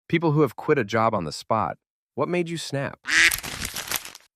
People who have quit a job on the spot. What made you snap?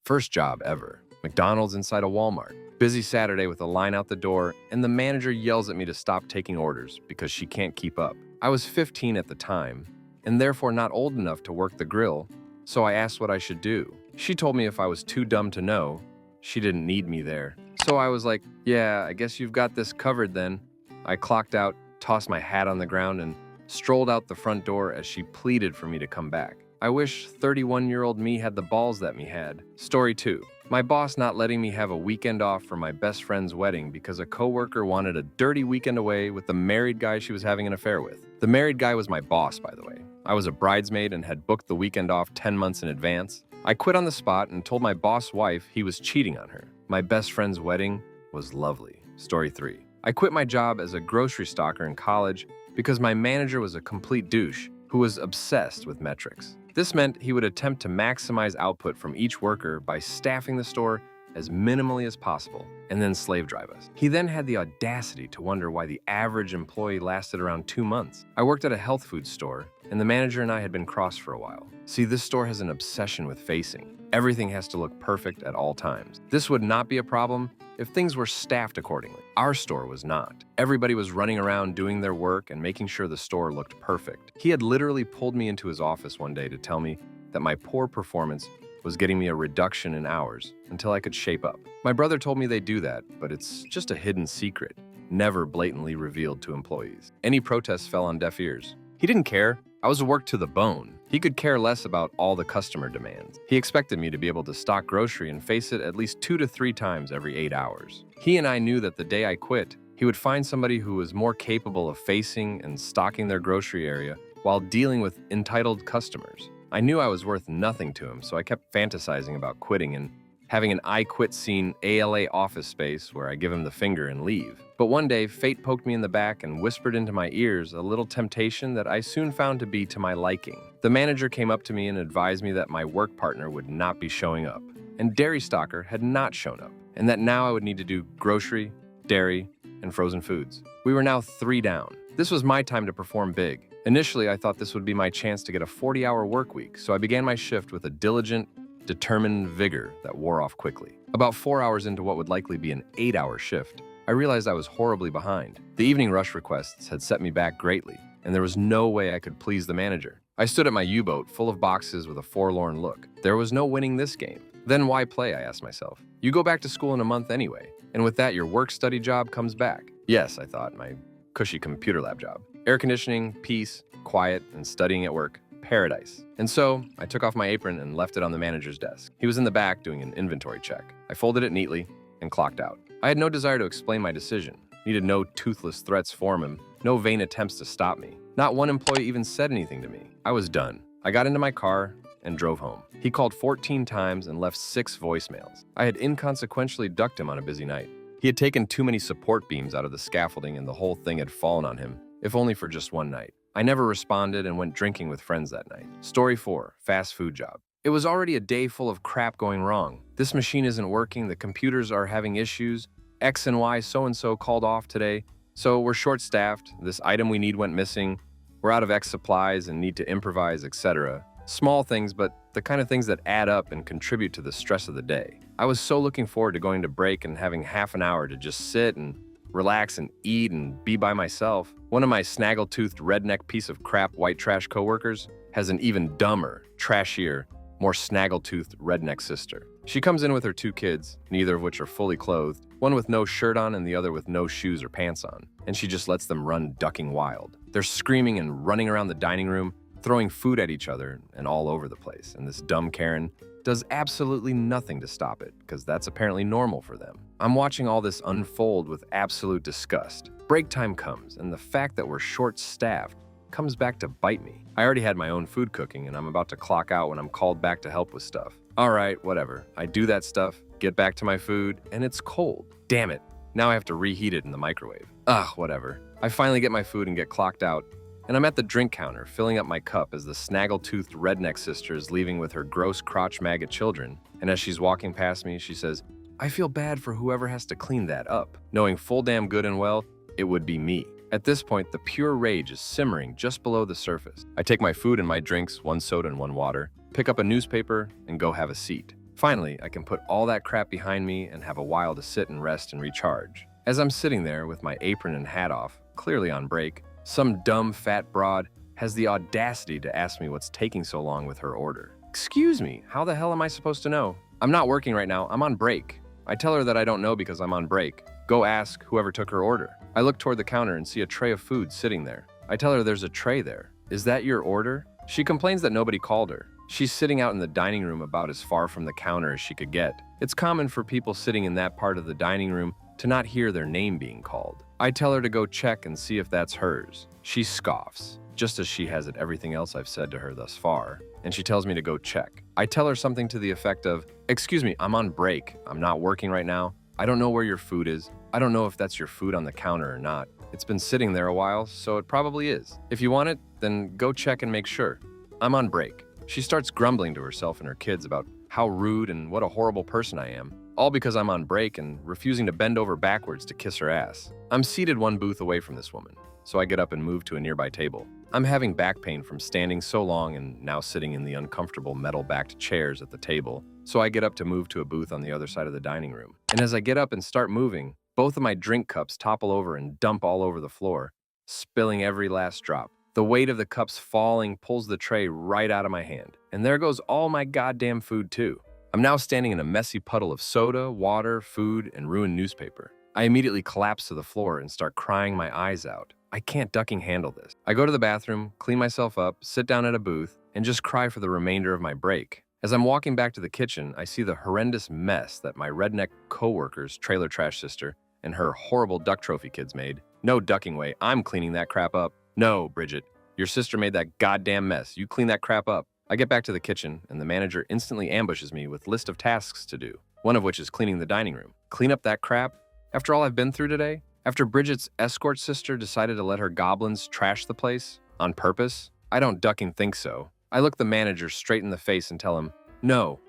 First job ever. McDonald's inside a Walmart. Busy Saturday with a line out the door, and the manager yells at me to stop taking orders because she can't keep up. I was 15 at the time, and therefore not old enough to work the grill, so I asked what I should do. She told me if I was too dumb to know, she didn't need me there. So I was like, yeah, I guess you've got this covered then. I clocked out, tossed my hat on the ground, and strolled out the front door as she pleaded for me to come back. I wish 31-year-old me had the balls that me had. Story 2. My boss not letting me have a weekend off for my best friend's wedding because a coworker wanted a dirty weekend away with the married guy she was having an affair with. The married guy was my boss, by the way. I was a bridesmaid and had booked the weekend off 10 months in advance. I quit on the spot and told my boss' wife he was cheating on her. My best friend's wedding was lovely. Story 3. I quit my job as a grocery stocker in college because my manager was a complete douche who was obsessed with metrics. This meant he would attempt to maximize output from each worker by staffing the store as minimally as possible, and then slave drive us. He then had the audacity to wonder why the average employee lasted around 2 months. I worked at a health food store, and the manager and I had been crossed for a while. See, this store has an obsession with facing. Everything has to look perfect at all times. This would not be a problem if things were staffed accordingly. Our store was not. Everybody was running around doing their work and making sure the store looked perfect. He had literally pulled me into his office one day to tell me that my poor performance was getting me a reduction in hours until I could shape up. My brother told me they do that, but it's just a hidden secret, never blatantly revealed to employees. Any protests fell on deaf ears. He didn't care. I was worked to the bone. He could care less about all the customer demands. He expected me to be able to stock grocery and face it at least 2 to 3 times every 8 hours. He and I knew that the day I quit, he would find somebody who was more capable of facing and stocking their grocery area while dealing with entitled customers. I knew I was worth nothing to him, so I kept fantasizing about quitting and having an I quit scene ALA office space where I give him the finger and leave. But one day, fate poked me in the back and whispered into my ears a little temptation that I soon found to be to my liking. The manager came up to me and advised me that my work partner would not be showing up, and Dairy Stocker had not shown up, and that now I would need to do grocery, dairy, and frozen foods. We were now 3 down. This was my time to perform big. Initially, I thought this would be my chance to get a 40-hour work week, so I began my shift with a diligent, determined vigor that wore off quickly. About 4 hours into what would likely be an 8-hour shift, I realized I was horribly behind. The evening rush requests had set me back greatly, and there was no way I could please the manager. I stood at my U-boat full of boxes with a forlorn look. There was no winning this game. Then why play, I asked myself. You go back to school in a month anyway, and with that your work-study job comes back. Yes, I thought, my cushy computer lab job. Air conditioning, peace, quiet, and studying at work. Paradise. And so, I took off my apron and left it on the manager's desk. He was in the back doing an inventory check. I folded it neatly and clocked out. I had no desire to explain my decision. Needed no toothless threats from him, no vain attempts to stop me. Not one employee even said anything to me. I was done. I got into my car and drove home. He called 14 times and left 6 voicemails. I had inconsequentially ducked him on a busy night. He had taken too many support beams out of the scaffolding and the whole thing had fallen on him, if only for just one night. I never responded and went drinking with friends that night. Story 4. Fast food job. It was already a day full of crap going wrong. This machine isn't working, the computers are having issues, X and Y so-and-so called off today, so we're short-staffed, this item we need went missing, we're out of X supplies and need to improvise, etc. Small things, but the kind of things that add up and contribute to the stress of the day. I was so looking forward to going to break and having half an hour to just sit and relax and eat and be by myself. One of my snaggle-toothed redneck piece of crap white trash coworkers has an even dumber, trashier, more snaggle-toothed redneck sister. She comes in with her 2 kids, neither of which are fully clothed, one with no shirt on and the other with no shoes or pants on, and she just lets them run ducking wild. They're screaming and running around the dining room, throwing food at each other and all over the place, and this dumb Karen does absolutely nothing to stop it, because that's apparently normal for them. I'm watching all this unfold with absolute disgust. Break time comes, and the fact that we're short-staffed comes back to bite me. I already had my own food cooking, and I'm about to clock out when I'm called back to help with stuff. All right, whatever. I do that stuff, get back to my food, and it's cold. Damn it. Now I have to reheat it in the microwave. Ugh, whatever. I finally get my food and get clocked out, and I'm at the drink counter filling up my cup as the snaggle-toothed redneck sister is leaving with her gross crotch maggot children, and as she's walking past me, she says, "I feel bad for whoever has to clean that up," knowing full damn good and well it would be me. At this point, the pure rage is simmering just below the surface. I take my food and my drinks, 1 soda and 1 water, pick up a newspaper, and go have a seat. Finally, I can put all that crap behind me and have a while to sit and rest and recharge. As I'm sitting there with my apron and hat off, clearly on break, some dumb fat broad has the audacity to ask me what's taking so long with her order. Excuse me, how the hell am I supposed to know? I'm not working right now, I'm on break. I tell her that I don't know because I'm on break. Go ask whoever took her order. I look toward the counter and see a tray of food sitting there. I tell her there's a tray there. Is that your order? She complains that nobody called her. She's sitting out in the dining room about as far from the counter as she could get. It's common for people sitting in that part of the dining room to not hear their name being called. I tell her to go check and see if that's hers. She scoffs, just as she has at everything else I've said to her thus far, and she tells me to go check. I tell her something to the effect of, "Excuse me, I'm on break. I'm not working right now. I don't know where your food is. I don't know if that's your food on the counter or not. It's been sitting there a while, so it probably is. If you want it, then go check and make sure. I'm on break." She starts grumbling to herself and her kids about how rude and what a horrible person I am, all because I'm on break and refusing to bend over backwards to kiss her ass. I'm seated 1 booth away from this woman, so I get up and move to a nearby table. I'm having back pain from standing so long and now sitting in the uncomfortable metal-backed chairs at the table, so I get up to move to a booth on the other side of the dining room. And as I get up and start moving, both of my drink cups topple over and dump all over the floor, spilling every last drop. The weight of the cups falling pulls the tray right out of my hand, and there goes all my goddamn food too. I'm now standing in a messy puddle of soda, water, food, and ruined newspaper. I immediately collapse to the floor and start crying my eyes out. I can't ducking handle this. I go to the bathroom, clean myself up, sit down at a booth, and just cry for the remainder of my break. As I'm walking back to the kitchen, I see the horrendous mess that my redneck co-worker's trailer trash sister and her horrible duck trophy kids made. No ducking way, I'm cleaning that crap up. No, Bridget, your sister made that goddamn mess. You clean that crap up. I get back to the kitchen, and the manager instantly ambushes me with a list of tasks to do, one of which is cleaning the dining room. Clean up that crap? After all I've been through today? After Bridget's escort sister decided to let her goblins trash the place? On purpose? I don't ducking think so. I look the manager straight in the face and tell him, No,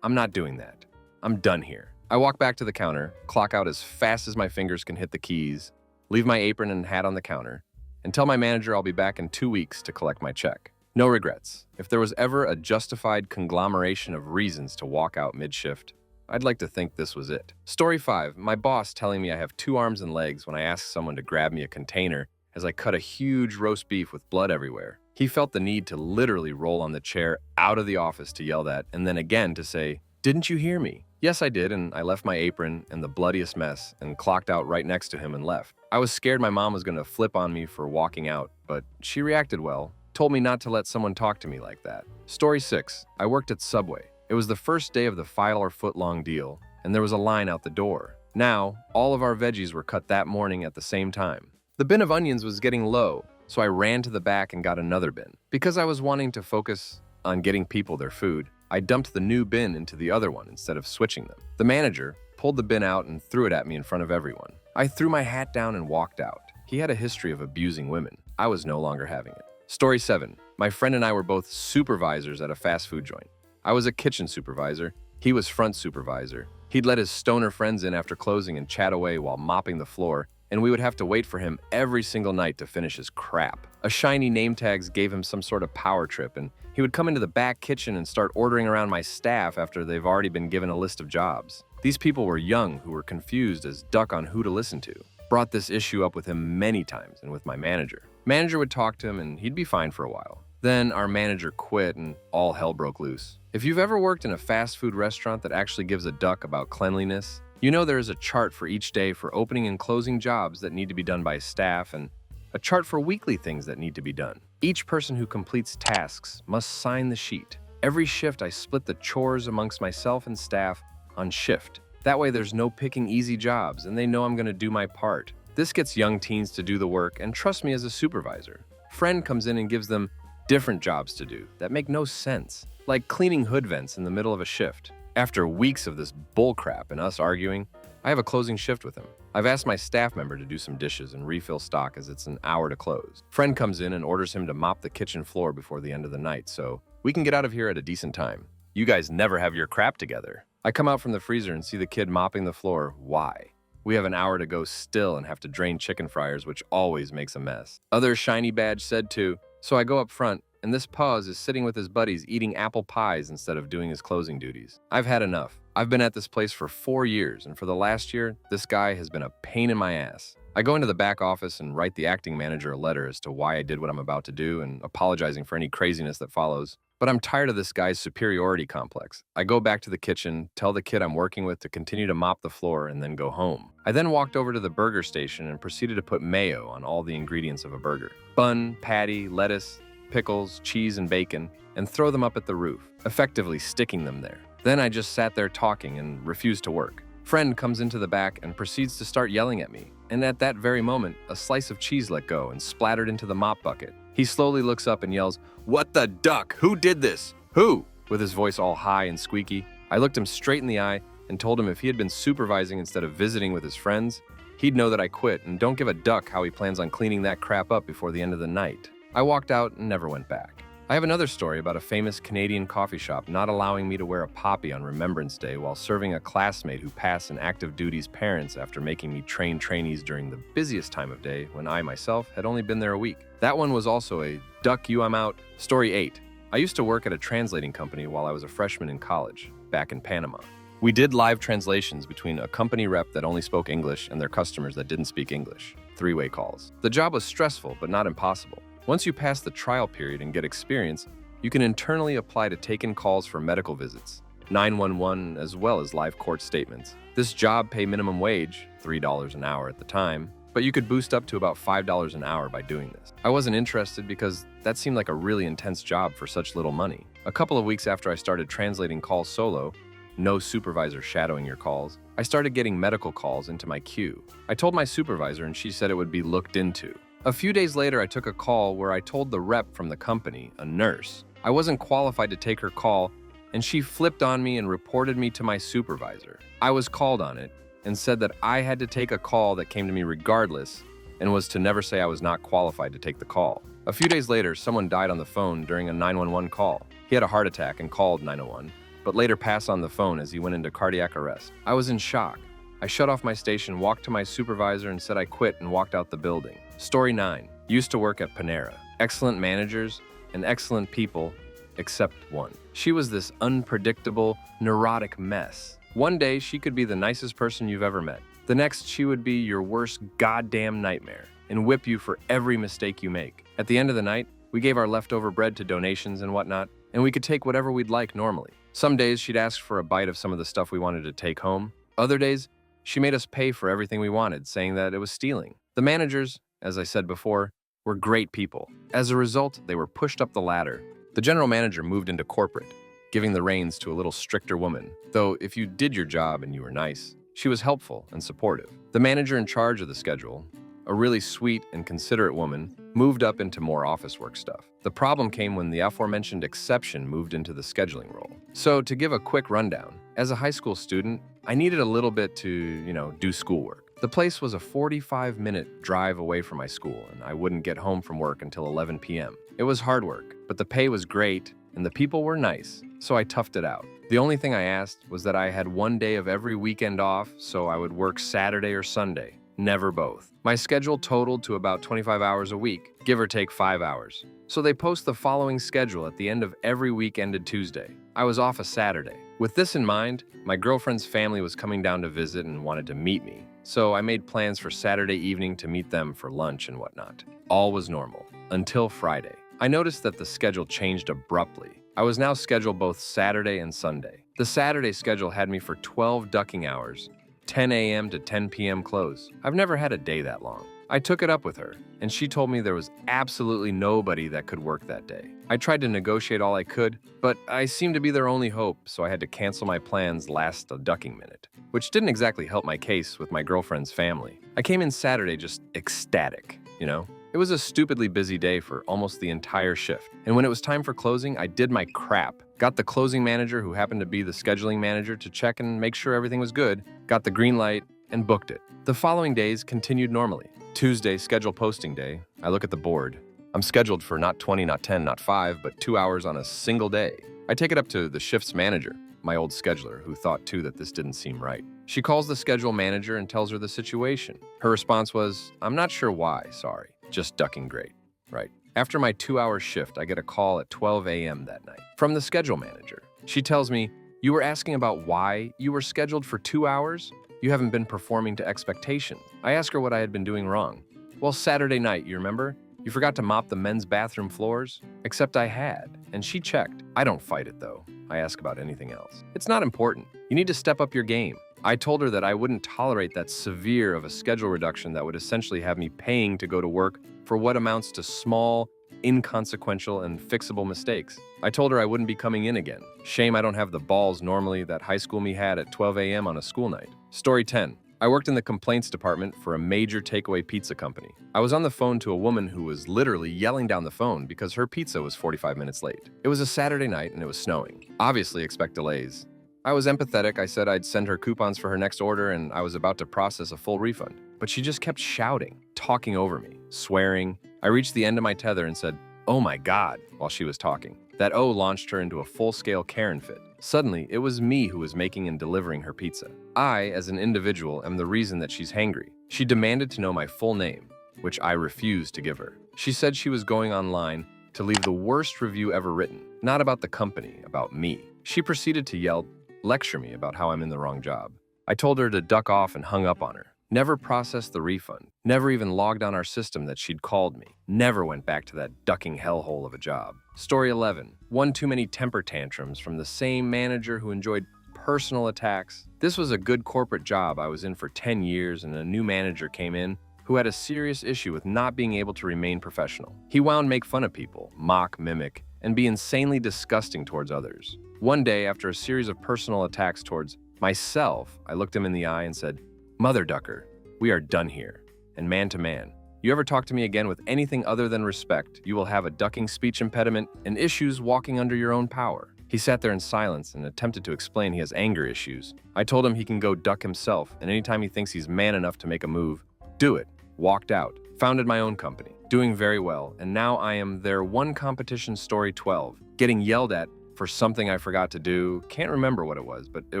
I'm not doing that. I'm done here. I walk back to the counter, clock out as fast as my fingers can hit the keys, leave my apron and hat on the counter, and tell my manager I'll be back in 2 weeks to collect my check. No regrets. If there was ever a justified conglomeration of reasons to walk out mid-shift, I'd like to think this was it. Story 5, my boss telling me I have 2 arms and legs when I ask someone to grab me a container as I cut a huge roast beef with blood everywhere. He felt the need to literally roll on the chair out of the office to yell that, and then again to say, "Didn't you hear me?" Yes, I did, and I left my apron and the bloodiest mess and clocked out right next to him and left. I was scared my mom was going to flip on me for walking out, but she reacted well, told me not to let someone talk to me like that. Story 6, I worked at Subway. It was the first day of the $5-foot-long deal, and there was a line out the door. Now, all of our veggies were cut that morning at the same time. The bin of onions was getting low, so I ran to the back and got another bin. Because I was wanting to focus on getting people their food, I dumped the new bin into the other one instead of switching them. The manager pulled the bin out and threw it at me in front of everyone. I threw my hat down and walked out. He had a history of abusing women. I was no longer having it. Story 7, my friend and I were both supervisors at a fast food joint. I was a kitchen supervisor. He was front supervisor. He'd let his stoner friends in after closing and chat away while mopping the floor, and we would have to wait for him every single night to finish his crap. A shiny name tags gave him some sort of power trip, and he would come into the back kitchen and start ordering around my staff after they've already been given a list of jobs. These people were young who were confused as duck on who to listen to. Brought this issue up with him many times and with my manager. Manager would talk to him and he'd be fine for a while. Then our manager quit and all hell broke loose. If you've ever worked in a fast food restaurant that actually gives a duck about cleanliness, you know there is a chart for each day for opening and closing jobs that need to be done by staff and a chart for weekly things that need to be done. Each person who completes tasks must sign the sheet. Every shift I split the chores amongst myself and staff on shift. That way there's no picking easy jobs and they know I'm gonna do my part. This gets young teens to do the work and trust me as a supervisor. Friend comes in and gives them different jobs to do that make no sense, like cleaning hood vents in the middle of a shift. After weeks of this bullcrap and us arguing, I have a closing shift with him. I've asked my staff member to do some dishes and refill stock as it's an hour to close. Friend comes in and orders him to mop the kitchen floor before the end of the night so we can get out of here at a decent time. You guys never have your crap together. I come out from the freezer and see the kid mopping the floor. Why? We have an hour to go still and have to drain chicken fryers, which always makes a mess. Other shiny badge said too, so I go up front, and this pause is sitting with his buddies eating apple pies instead of doing his closing duties. I've had enough. I've been at this place for 4 years, and for the last year, this guy has been a pain in my ass. I go into the back office and write the acting manager a letter as to why I did what I'm about to do and apologizing for any craziness that follows. But I'm tired of this guy's superiority complex. I go back to the kitchen, tell the kid I'm working with to continue to mop the floor, and then go home. I then walked over to the burger station and proceeded to put mayo on all the ingredients of a burger. Bun, patty, lettuce, pickles, cheese, and bacon, and throw them up at the roof, effectively sticking them there. Then I just sat there talking and refused to work. Friend comes into the back and proceeds to start yelling at me, and at that very moment, a slice of cheese let go and splattered into the mop bucket. He slowly looks up and yells, "What the duck? Who did this? Who?" with his voice all high and squeaky. I looked him straight in the eye and told him if he had been supervising instead of visiting with his friends, he'd know that I quit and don't give a duck how he plans on cleaning that crap up before the end of the night. I walked out and never went back. I have another story about a famous Canadian coffee shop not allowing me to wear a poppy on Remembrance Day while serving a classmate who passed an active duty's parents after making me train trainees during the busiest time of day when I myself had only been there a week. That one was also a duck you I'm out. Story 8. I used to work at a translating company while I was a freshman in college, back in Panama. We did live translations between a company rep that only spoke English and their customers that didn't speak English. 3-way calls. The job was stressful, but not impossible. Once you pass the trial period and get experience, you can internally apply to take in calls for medical visits, 911, as well as live court statements. This job paid minimum wage, $3 an hour at the time, but you could boost up to about $5 an hour by doing this. I wasn't interested because that seemed like a really intense job for such little money. A couple of weeks after I started translating calls solo, no supervisor shadowing your calls, I started getting medical calls into my queue. I told my supervisor and she said it would be looked into. A few days later, I took a call where I told the rep from the company, a nurse, I wasn't qualified to take her call, and she flipped on me and reported me to my supervisor. I was called on it and said that I had to take a call that came to me regardless and was to never say I was not qualified to take the call. A few days later, someone died on the phone during a 911 call. He had a heart attack and called 911, but later passed on the phone as he went into cardiac arrest. I was in shock. I shut off my station, walked to my supervisor, and said I quit and walked out the building. Story 9. Used to work at Panera. Excellent managers and excellent people, except one. She was this unpredictable, neurotic mess. One day, she could be the nicest person you've ever met. The next, she would be your worst goddamn nightmare and whip you for every mistake you make. At the end of the night, we gave our leftover bread to donations and whatnot, and we could take whatever we'd like normally. Some days, she'd ask for a bite of some of the stuff we wanted to take home. Other days, she made us pay for everything we wanted, saying that it was stealing. The managers, as I said before, were great people. As a result, they were pushed up the ladder. The general manager moved into corporate, giving the reins to a little stricter woman. Though if you did your job and you were nice, she was helpful and supportive. The manager in charge of the schedule, a really sweet and considerate woman, moved up into more office work stuff. The problem came when the aforementioned exception moved into the scheduling role. So to give a quick rundown, as a high school student, I needed a little bit to, do schoolwork. The place was a 45-minute drive away from my school, and I wouldn't get home from work until 11 p.m. It was hard work, but the pay was great, and the people were nice, so I toughed it out. The only thing I asked was that I had one day of every weekend off, so I would work Saturday or Sunday, never both. My schedule totaled to about 25 hours a week, give or take 5 hours. So they post the following schedule at the end of every week ended Tuesday. I was off a Saturday. With this in mind, my girlfriend's family was coming down to visit and wanted to meet me, so I made plans for Saturday evening to meet them for lunch and whatnot. All was normal, until Friday. I noticed that the schedule changed abruptly. I was now scheduled both Saturday and Sunday. The Saturday schedule had me for 12 ducking hours, 10 a.m. to 10 p.m. close. I've never had a day that long. I took it up with her, and she told me there was absolutely nobody that could work that day. I tried to negotiate all I could, but I seemed to be their only hope, so I had to cancel my plans last a ducking minute, which didn't exactly help my case with my girlfriend's family. I came in Saturday just ecstatic, It was a stupidly busy day for almost the entire shift, and when it was time for closing, I did my crap. Got the closing manager, who happened to be the scheduling manager, to check and make sure everything was good, got the green light, and booked it. The following days continued normally. Tuesday, schedule posting day, I look at the board. I'm scheduled for not 20, not 10, not 5, but 2 hours on a single day. I take it up to the shift's manager. my old scheduler, who thought too that this didn't seem right. She calls the schedule manager and tells her the situation. Her response was, "I'm not sure why, sorry. Just ducking great." Right. After my 2-hour shift, I get a call at 12 a.m. that night from the schedule manager. She tells me, "You were asking about why you were scheduled for 2 hours? You haven't been performing to expectation." I ask her what I had been doing wrong. "Well, Saturday night, you remember? You forgot to mop the men's bathroom floors?" Except I had, and she checked. I don't fight it, though. I ask about anything else. It's not important. You need to step up your game. I told her that I wouldn't tolerate that severe of a schedule reduction that would essentially have me paying to go to work for what amounts to small, inconsequential, and fixable mistakes. I told her I wouldn't be coming in again. Shame I don't have the balls normally that high school me had at 12 a.m. on a school night. Story 10. I worked in the complaints department for a major takeaway pizza company. I was on the phone to a woman who was literally yelling down the phone because her pizza was 45 minutes late. It was a Saturday night and it was snowing. Obviously expect delays. I was empathetic. I said I'd send her coupons for her next order and I was about to process a full refund. But she just kept shouting, talking over me, swearing. I reached the end of my tether and said, "Oh my God," while she was talking. That O launched her into a full-scale Karen fit. Suddenly, it was me who was making and delivering her pizza. I, as an individual, am the reason that she's hangry. She demanded to know my full name, which I refused to give her. She said she was going online to leave the worst review ever written, not about the company, about me. She proceeded to lecture me about how I'm in the wrong job. I told her to duck off and hung up on her. Never processed the refund. Never even logged on our system that she'd called me. Never went back to that ducking hellhole of a job. Story 11. One too many temper tantrums from the same manager who enjoyed personal attacks. This was a good corporate job I was in for 10 years and a new manager came in who had a serious issue with not being able to remain professional. He wound make fun of people, mock, mimic, and be insanely disgusting towards others. One day, after a series of personal attacks towards myself, I looked him in the eye and said, "Mother Ducker, we are done here." And man to man, you ever talk to me again with anything other than respect, you will have a ducking speech impediment and issues walking under your own power. He sat there in silence and attempted to explain he has anger issues. I told him he can go duck himself, and anytime he thinks he's man enough to make a move, do it. Walked out. Founded my own company. Doing very well, and now I am their one competition. Story 12. Getting yelled at for something I forgot to do. Can't remember what it was, but it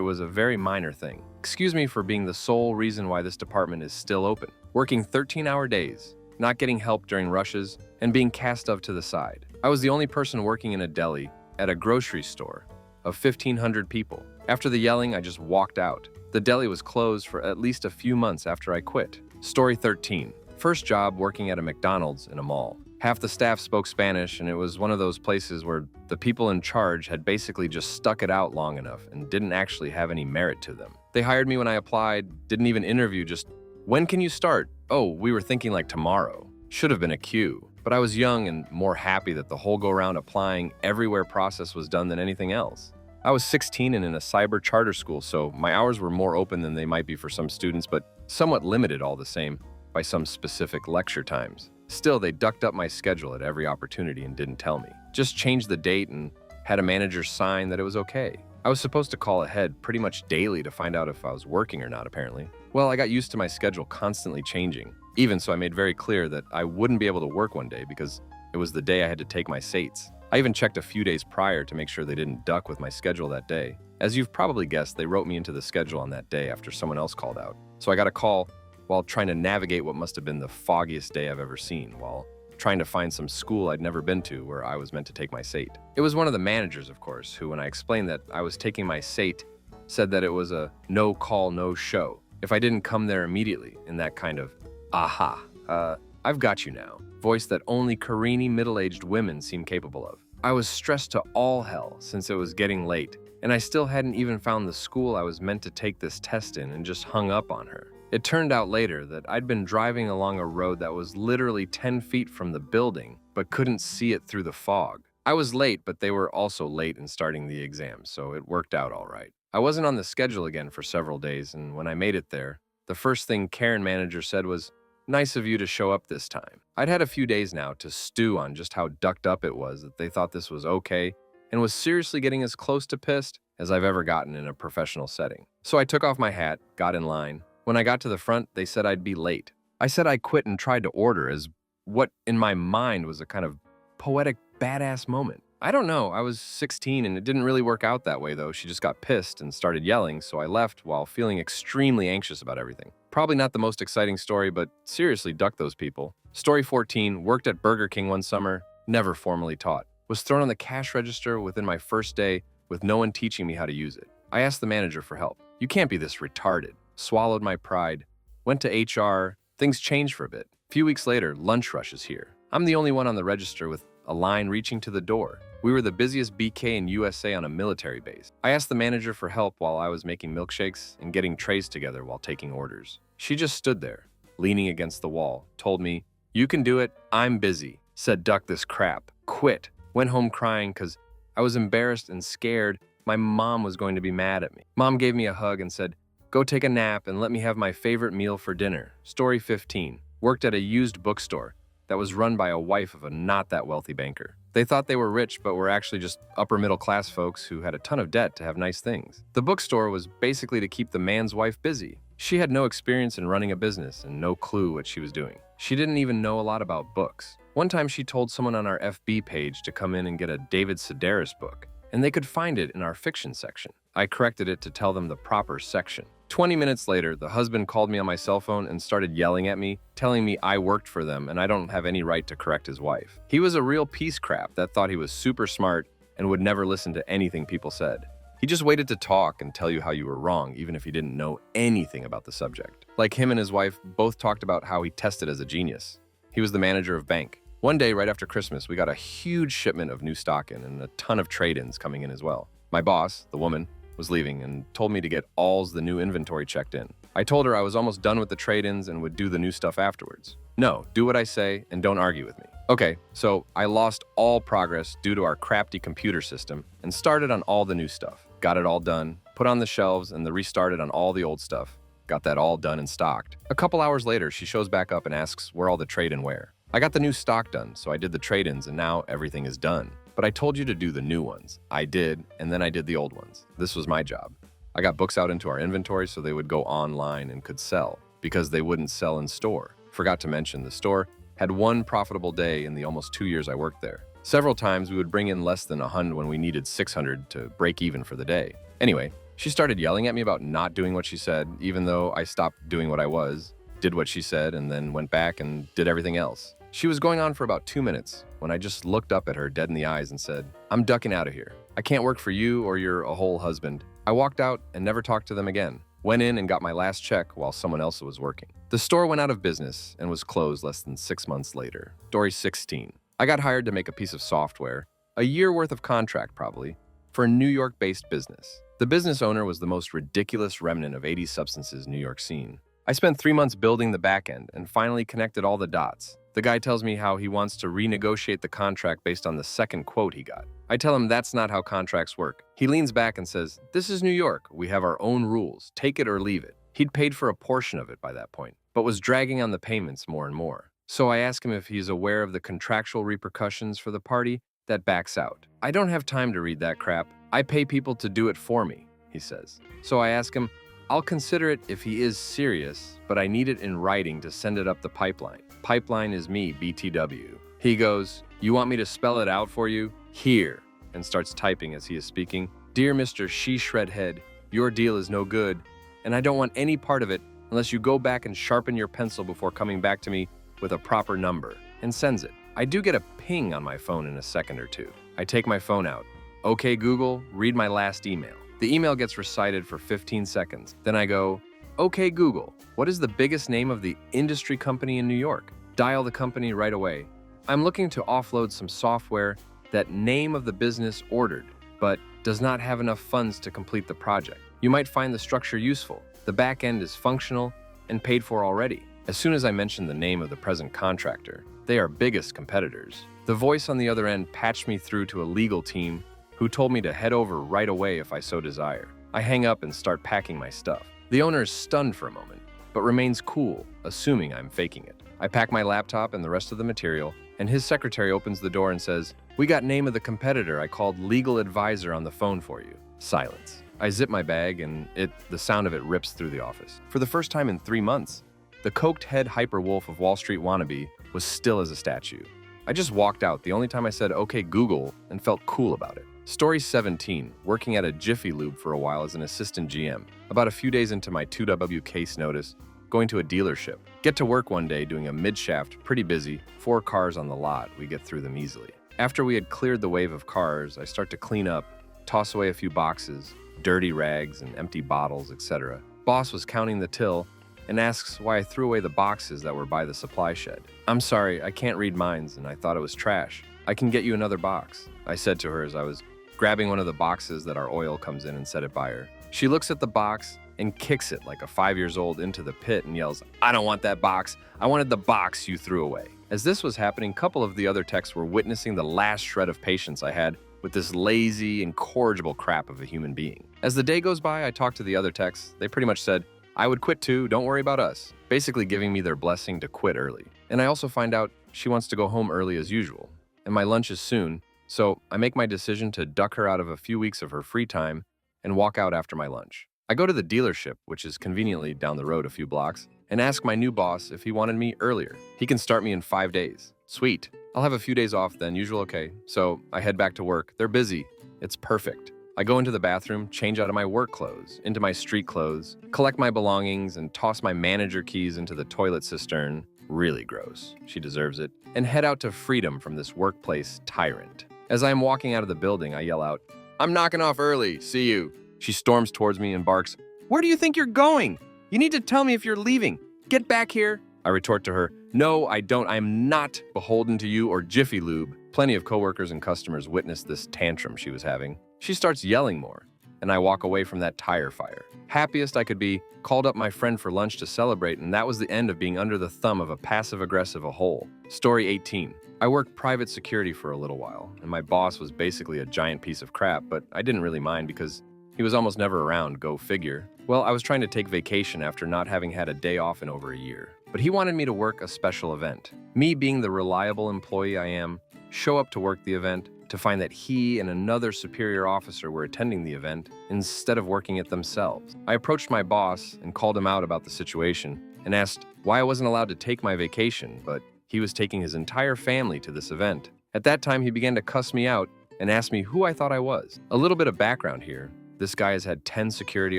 was a very minor thing. Excuse me for being the sole reason why this department is still open. Working 13-hour days, not getting help during rushes, and being cast off to the side. I was the only person working in a deli at a grocery store of 1,500 people. After the yelling, I just walked out. The deli was closed for at least a few months after I quit. Story 13. First job working at a McDonald's in a mall. Half the staff spoke Spanish, and it was one of those places where the people in charge had basically just stuck it out long enough and didn't actually have any merit to them. They hired me when I applied, didn't even interview, just, "When can you start?" "Oh, we were thinking like tomorrow." Should have been a cue. But I was young and more happy that the whole go-round applying everywhere process was done than anything else. I was 16 and in a cyber charter school, so my hours were more open than they might be for some students, but somewhat limited all the same by some specific lecture times. Still, they ducked up my schedule at every opportunity and didn't tell me. Just changed the date and had a manager sign that it was okay. I was supposed to call ahead pretty much daily to find out if I was working or not, apparently. Well, I got used to my schedule constantly changing. Even so, I made very clear that I wouldn't be able to work one day because it was the day I had to take my SATs. I even checked a few days prior to make sure they didn't duck with my schedule that day. As you've probably guessed, they wrote me into the schedule on that day after someone else called out. So I got a call while trying to navigate what must have been the foggiest day I've ever seen, while trying to find some school I'd never been to where I was meant to take my SAT. It was one of the managers, of course, who, when I explained that I was taking my SAT, said that it was a no call, no show if I didn't come there immediately, in that kind of, I've got you now, voice that only Karini middle-aged women seem capable of. I was stressed to all hell since it was getting late, and I still hadn't even found the school I was meant to take this test in and just hung up on her. It turned out later that I'd been driving along a road that was literally 10 feet from the building, but couldn't see it through the fog. I was late, but they were also late in starting the exam, so it worked out all right. I wasn't on the schedule again for several days, and when I made it there, the first thing Karen manager said was, "Nice of you to show up this time." I'd had a few days now to stew on just how ducked up it was that they thought this was okay, and was seriously getting as close to pissed as I've ever gotten in a professional setting. So I took off my hat, got in line. When I got to the front, they said I'd be late. I said I quit and tried to order as what in my mind was a kind of poetic badass moment. I don't know. I was 16 and it didn't really work out that way, though. She just got pissed and started yelling, so I left while feeling extremely anxious about everything. Probably not the most exciting story, but seriously, duck those people. Story 14, worked at Burger King one summer, never formally taught. Was thrown on the cash register within my first day with no one teaching me how to use it. I asked the manager for help. You can't be this retarded. Swallowed my pride. Went to HR. Things changed for a bit. A few weeks later, lunch rush is here. I'm the only one on the register with a line reaching to the door. We were the busiest BK in USA on a military base. I asked the manager for help while I was making milkshakes and getting trays together while taking orders. She just stood there, leaning against the wall, told me, "You can do it, I'm busy." Said, "Duck this crap. Quit." Went home crying because I was embarrassed and scared my mom was going to be mad at me. Mom gave me a hug and said, "Go take a nap and let me have my favorite meal for dinner." Story 15. Worked at a used bookstore that was run by a wife of a not that wealthy banker. They thought they were rich, but were actually just upper middle class folks who had a ton of debt to have nice things. The bookstore was basically to keep the man's wife busy. She had no experience in running a business and no clue what she was doing. She didn't even know a lot about books. One time she told someone on our FB page to come in and get a David Sedaris book, and they could find it in our fiction section. I corrected it to tell them the proper section. 20 minutes later, the husband called me on my cell phone and started yelling at me, telling me I worked for them and I don't have any right to correct his wife. He was a real piece crap that thought he was super smart and would never listen to anything people said. He just waited to talk and tell you how you were wrong, even if he didn't know anything about the subject. Like him and his wife both talked about how he tested as a genius. He was the manager of bank. One day, right after Christmas, we got a huge shipment of new stock in and a ton of trade-ins coming in as well. My boss, the woman, was leaving and told me to get all the new inventory checked in. I told her I was almost done with the trade-ins and would do the new stuff afterwards. No, do what I say and don't argue with me. Okay, so I lost all progress due to our crafty computer system and started on all the new stuff. Got it all done, put on the shelves, and then restarted on all the old stuff. Got that all done and stocked. A couple hours later, she shows back up and asks where all the trade-in were. I got the new stock done, so I did the trade-ins and now everything is done. But I told you to do the new ones. I did, and then I did the old ones. This was my job. I got books out into our inventory so they would go online and could sell, because they wouldn't sell in store. Forgot to mention, the store had one profitable day in the almost 2 years I worked there. Several times we would bring in less than 100 when we needed 600 to break even for the day. Anyway, she started yelling at me about not doing what she said, even though I stopped doing what I was, did what she said, and then went back and did everything else. She was going on for about 2 minutes when I just looked up at her dead in the eyes and said, "I'm ducking out of here. I can't work for you or your a whole husband." I walked out and never talked to them again. Went in and got my last check while someone else was working. The store went out of business and was closed less than 6 months later. Story 16. I got hired to make a piece of software, a year worth of contract probably, for a New York-based business. The business owner was the most ridiculous remnant of 80s Substance's New York scene. I spent 3 months building the back end and finally connected all the dots. The guy tells me how he wants to renegotiate the contract based on the second quote he got. I tell him that's not how contracts work. He leans back and says, "This is New York. We have our own rules. Take it or leave it." He'd paid for a portion of it by that point, but was dragging on the payments more and more. So I ask him if he's aware of the contractual repercussions for the party that backs out. "I don't have time to read that crap. I pay people to do it for me," he says. So I ask him, "I'll consider it if he is serious, but I need it in writing to send it up the pipeline. Pipeline is me, BTW. He goes, "You want me to spell it out for you? Here," and starts typing as he is speaking. "Dear Mr. She-Shred-Head, your deal is no good, and I don't want any part of it unless you go back and sharpen your pencil before coming back to me with a proper number," and sends it. I do get a ping on my phone in a second or two. I take my phone out. "Okay, Google, read my last email." The email gets recited for 15 seconds. Then I go, "Okay, Google, what is the biggest name of the industry company in New York?" Dial the company right away. "I'm looking to offload some software that name of the business ordered, but does not have enough funds to complete the project. You might find the structure useful. The back end is functional and paid for already." As soon as I mention the name of the present contractor, they are biggest competitors. The voice on the other end patched me through to a legal team who told me to head over right away if I so desire. I hang up and start packing my stuff. The owner is stunned for a moment, but remains cool, assuming I'm faking it. I pack my laptop and the rest of the material, and his secretary opens the door and says, "We got name of the competitor I called legal advisor on the phone for you." Silence. I zip my bag and the sound of it rips through the office. For the first time in 3 months, the coked head hyper wolf of Wall Street wannabe was still as a statue. I just walked out the only time I said, "Okay, Google," and felt cool about it. Story 17, working at a Jiffy Lube for a while as an assistant GM. About a few days into my 2W case notice, going to a dealership. Get to work one day doing a mid-shaft, pretty busy, 4 cars on the lot, we get through them easily. After we had cleared the wave of cars, I start to clean up, toss away a few boxes, dirty rags and empty bottles, etc. Boss was counting the till and asks why I threw away the boxes that were by the supply shed. "I'm sorry, I can't read minds and I thought it was trash. I can get you another box," I said to her as I was grabbing one of the boxes that our oil comes in and set it by her. She looks at the box and kicks it like a 5-year-old into the pit and yells, "I don't want that box. I wanted the box you threw away." As this was happening, a couple of the other techs were witnessing the last shred of patience I had with this lazy, incorrigible crap of a human being. As the day goes by, I talk to the other techs. They pretty much said, "I would quit too, don't worry about us," basically giving me their blessing to quit early. And I also find out she wants to go home early as usual, and my lunch is soon, so I make my decision to duck her out of a few weeks of her free time and walk out after my lunch. I go to the dealership, which is conveniently down the road a few blocks, and ask my new boss if he wanted me earlier. He can start me in 5 days. Sweet. I'll have a few days off then, usual okay. So I head back to work. They're busy. It's perfect. I go into the bathroom, change out of my work clothes, into my street clothes, collect my belongings, and toss my manager keys into the toilet cistern. Really gross. She deserves it. And head out to freedom from this workplace tyrant. As I am walking out of the building, I yell out, "I'm knocking off early. See you." She storms towards me and barks, "Where do you think you're going? You need to tell me if you're leaving. Get back here." I retort to her, "No, I don't. I am not beholden to you or Jiffy Lube." Plenty of coworkers and customers witnessed this tantrum she was having. She starts yelling more, and I walk away from that tire fire. Happiest I could be, called up my friend for lunch to celebrate, and that was the end of being under the thumb of a passive-aggressive a-hole. Story 18. I worked private security for a little while, and my boss was basically a giant piece of crap, but I didn't really mind because he was almost never around, go figure. Well, I was trying to take vacation after not having had a day off in over a year, but he wanted me to work a special event. Me being the reliable employee I am, show up to work the event, to find that he and another superior officer were attending the event instead of working it themselves. I approached my boss and called him out about the situation and asked why I wasn't allowed to take my vacation, but he was taking his entire family to this event. At that time, he began to cuss me out and asked me who I thought I was. A little bit of background here. This guy has had 10 security